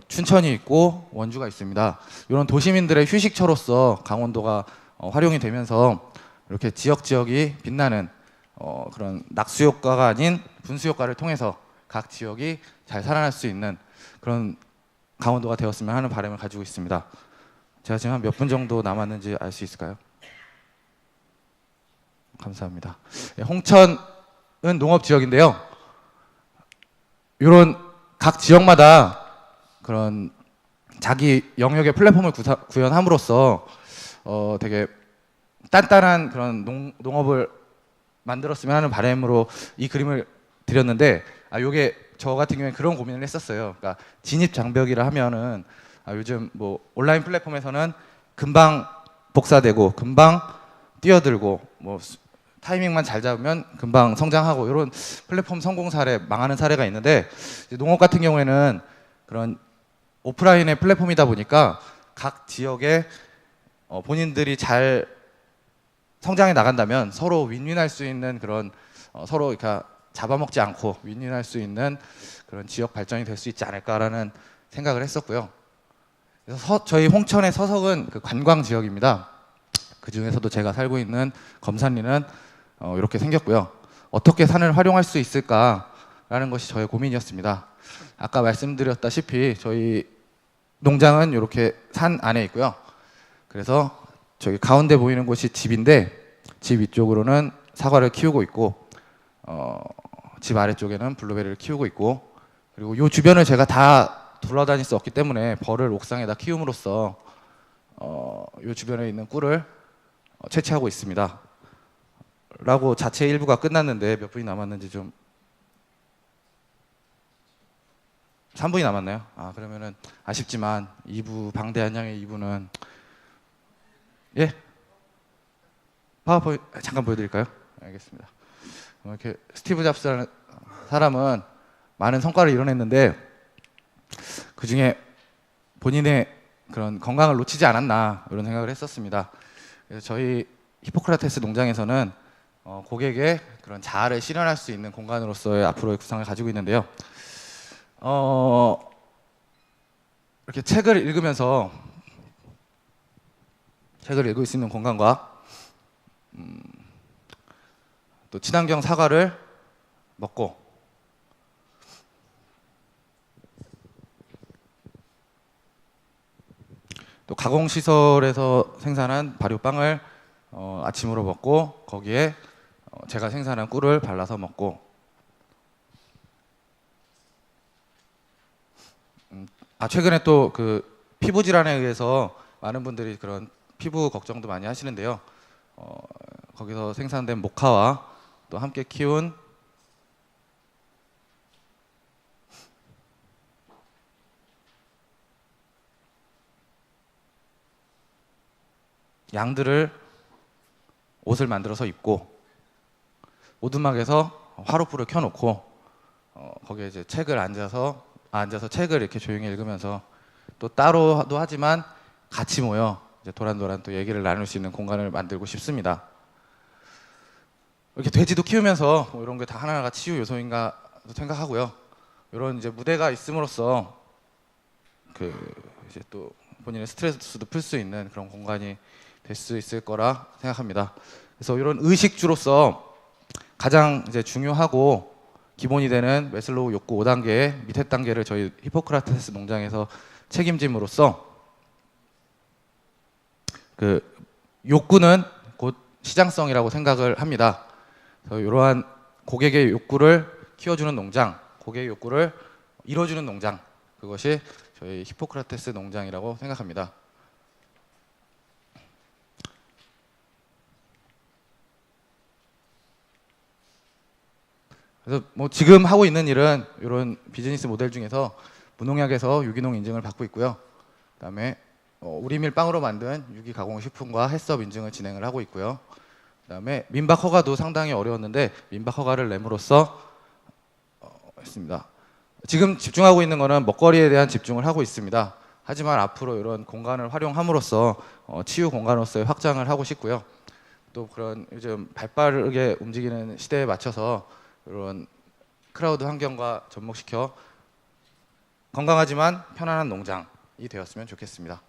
춘천이 있고 원주가 있습니다. 이런 도시민들의 휴식처로서 강원도가 활용이 되면서 이렇게 지역이 빛나는 그런 낙수 효과가 아닌 분수 효과를 통해서 각 지역이 잘 살아날 수 있는 그런 강원도가 되었으면 하는 바람을 가지고 있습니다. 제가 지금 한 몇 분 정도 남았는지 알 수 있을까요? 감사합니다. 홍천은 농업 지역인데요. 이런 각 지역마다 그런 자기 영역의 플랫폼을 구현함으로써 되게 단단한 그런 농업을 만들었으면 하는 바람으로 이 그림을 드렸는데 요게 저 같은 경우에 그런 고민을 했었어요. 그러니까 진입 장벽이라 하면은 요즘 뭐 온라인 플랫폼에서는 금방 복사되고 금방 뛰어들고 뭐 타이밍만 잘 잡으면 금방 성장하고 이런 플랫폼 성공 사례, 망하는 사례가 있는데 농업 같은 경우에는 그런 오프라인의 플랫폼이다 보니까 각 지역에 본인들이 잘 성장해 나간다면 서로 윈윈할 수 있는 그런 서로 이렇게 잡아먹지 않고 윈윈할 수 있는 그런 지역 발전이 될 수 있지 않을까라는 생각을 했었고요. 그래서 저희 홍천의 서석은 그 관광 지역입니다. 그 중에서도 제가 살고 있는 검산리는 이렇게 생겼고요. 어떻게 산을 활용할 수 있을까라는 것이 저의 고민이었습니다. 아까 말씀드렸다시피 저희 농장은 이렇게 산 안에 있고요. 그래서 저기 가운데 보이는 곳이 집인데 집 위쪽으로는 사과를 키우고 있고 집 아래쪽에는 블루베리를 키우고 있고 그리고 이 주변을 제가 다 둘러다닐 수 없기 때문에 벌을 옥상에다 키움으로써 이 주변에 있는 꿀을 채취하고 있습니다. 라고 자체 1부가 끝났는데 몇 분이 남았는지 좀 3분이 남았나요? 그러면은 아쉽지만 2부 방대한 양의 2부는 예? 파워포인트 잠깐 보여드릴까요? 알겠습니다. 이렇게 스티브 잡스라는 사람은 많은 성과를 이뤄냈는데 그 중에 본인의 그런 건강을 놓치지 않았나 이런 생각을 했었습니다. 그래서 저희 히포크라테스 농장에서는 고객의 그런 자아를 실현할 수 있는 공간으로서의 앞으로의 구상을 가지고 있는데요. 이렇게 책을 읽으면서 책을 읽을 수 있는 공간과 또 친환경 사과를 먹고 또 가공시설에서 생산한 발효빵을 아침으로 먹고 거기에 제가 생산한 꿀을 발라서 먹고 최근에 또 그 피부 질환에 의해서 많은 분들이 그런 피부 걱정도 많이 하시는데요. 거기서 생산된 모카와 또 함께 키운 양들을 옷을 만들어서 입고 오두막에서 화롯불을 켜놓고 거기에 이제 책을 앉아서 책을 이렇게 조용히 읽으면서 또 따로도 하지만 같이 모여 이제 도란도란 또 얘기를 나눌 수 있는 공간을 만들고 싶습니다. 이렇게 돼지도 키우면서 뭐 이런 게 다 하나하나가 치유 요소인가 생각하고요. 이런 이제 무대가 있음으로써 이제 또 본인의 스트레스도 풀 수 있는 그런 공간이 될 수 있을 거라 생각합니다. 그래서 이런 의식주로서 가장 이제 중요하고 기본이 되는 매슬로우 욕구 5단계의 밑에 단계를 저희 히포크라테스 농장에서 책임짐으로써 욕구는 곧 시장성이라고 생각을 합니다. 그래서 이러한 고객의 욕구를 키워주는 농장, 고객의 욕구를 이뤄주는 농장, 그것이 저희 히포크라테스 농장이라고 생각합니다. 그래서 뭐 지금 하고 있는 일은 이런 비즈니스 모델 중에서 무농약에서 유기농 인증을 받고 있고요. 그다음에 우리 밀빵으로 만든 유기 가공 식품과 햇섭 인증을 진행을 하고 있고요. 그다음에 민박 허가도 상당히 어려웠는데 민박 허가를 내므로써 했습니다. 지금 집중하고 있는 거는 먹거리에 대한 집중을 하고 있습니다. 하지만 앞으로 이런 공간을 활용함으로써 치유 공간으로서의 확장을 하고 싶고요. 또 그런 요즘 발빠르게 움직이는 시대에 맞춰서 이런 크라우드 환경과 접목시켜 건강하지만 편안한 농장이 되었으면 좋겠습니다.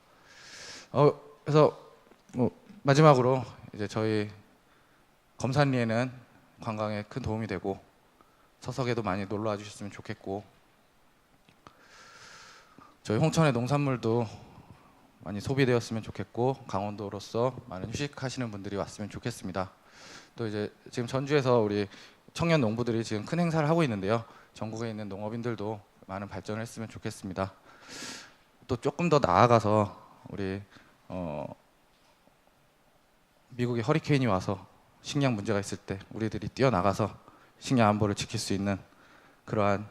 그래서 마지막으로 이제 저희 검산리에는 관광에 큰 도움이 되고 서석에도 많이 놀러 와 주셨으면 좋겠고 저희 홍천의 농산물도 많이 소비되었으면 좋겠고 강원도로서 많은 휴식하시는 분들이 왔으면 좋겠습니다. 또 이제 지금 전주에서 우리 청년 농부들이 지금 큰 행사를 하고 있는데요. 전국에 있는 농업인들도 많은 발전을 했으면 좋겠습니다. 또 조금 더 나아가서 우리 미국의 허리케인이 와서 식량 문제가 있을 때 우리들이 뛰어나가서 식량 안보를 지킬 수 있는 그러한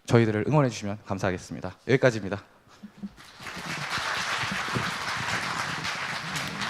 저희들을 응원해 주시면 감사하겠습니다. 여기까지입니다.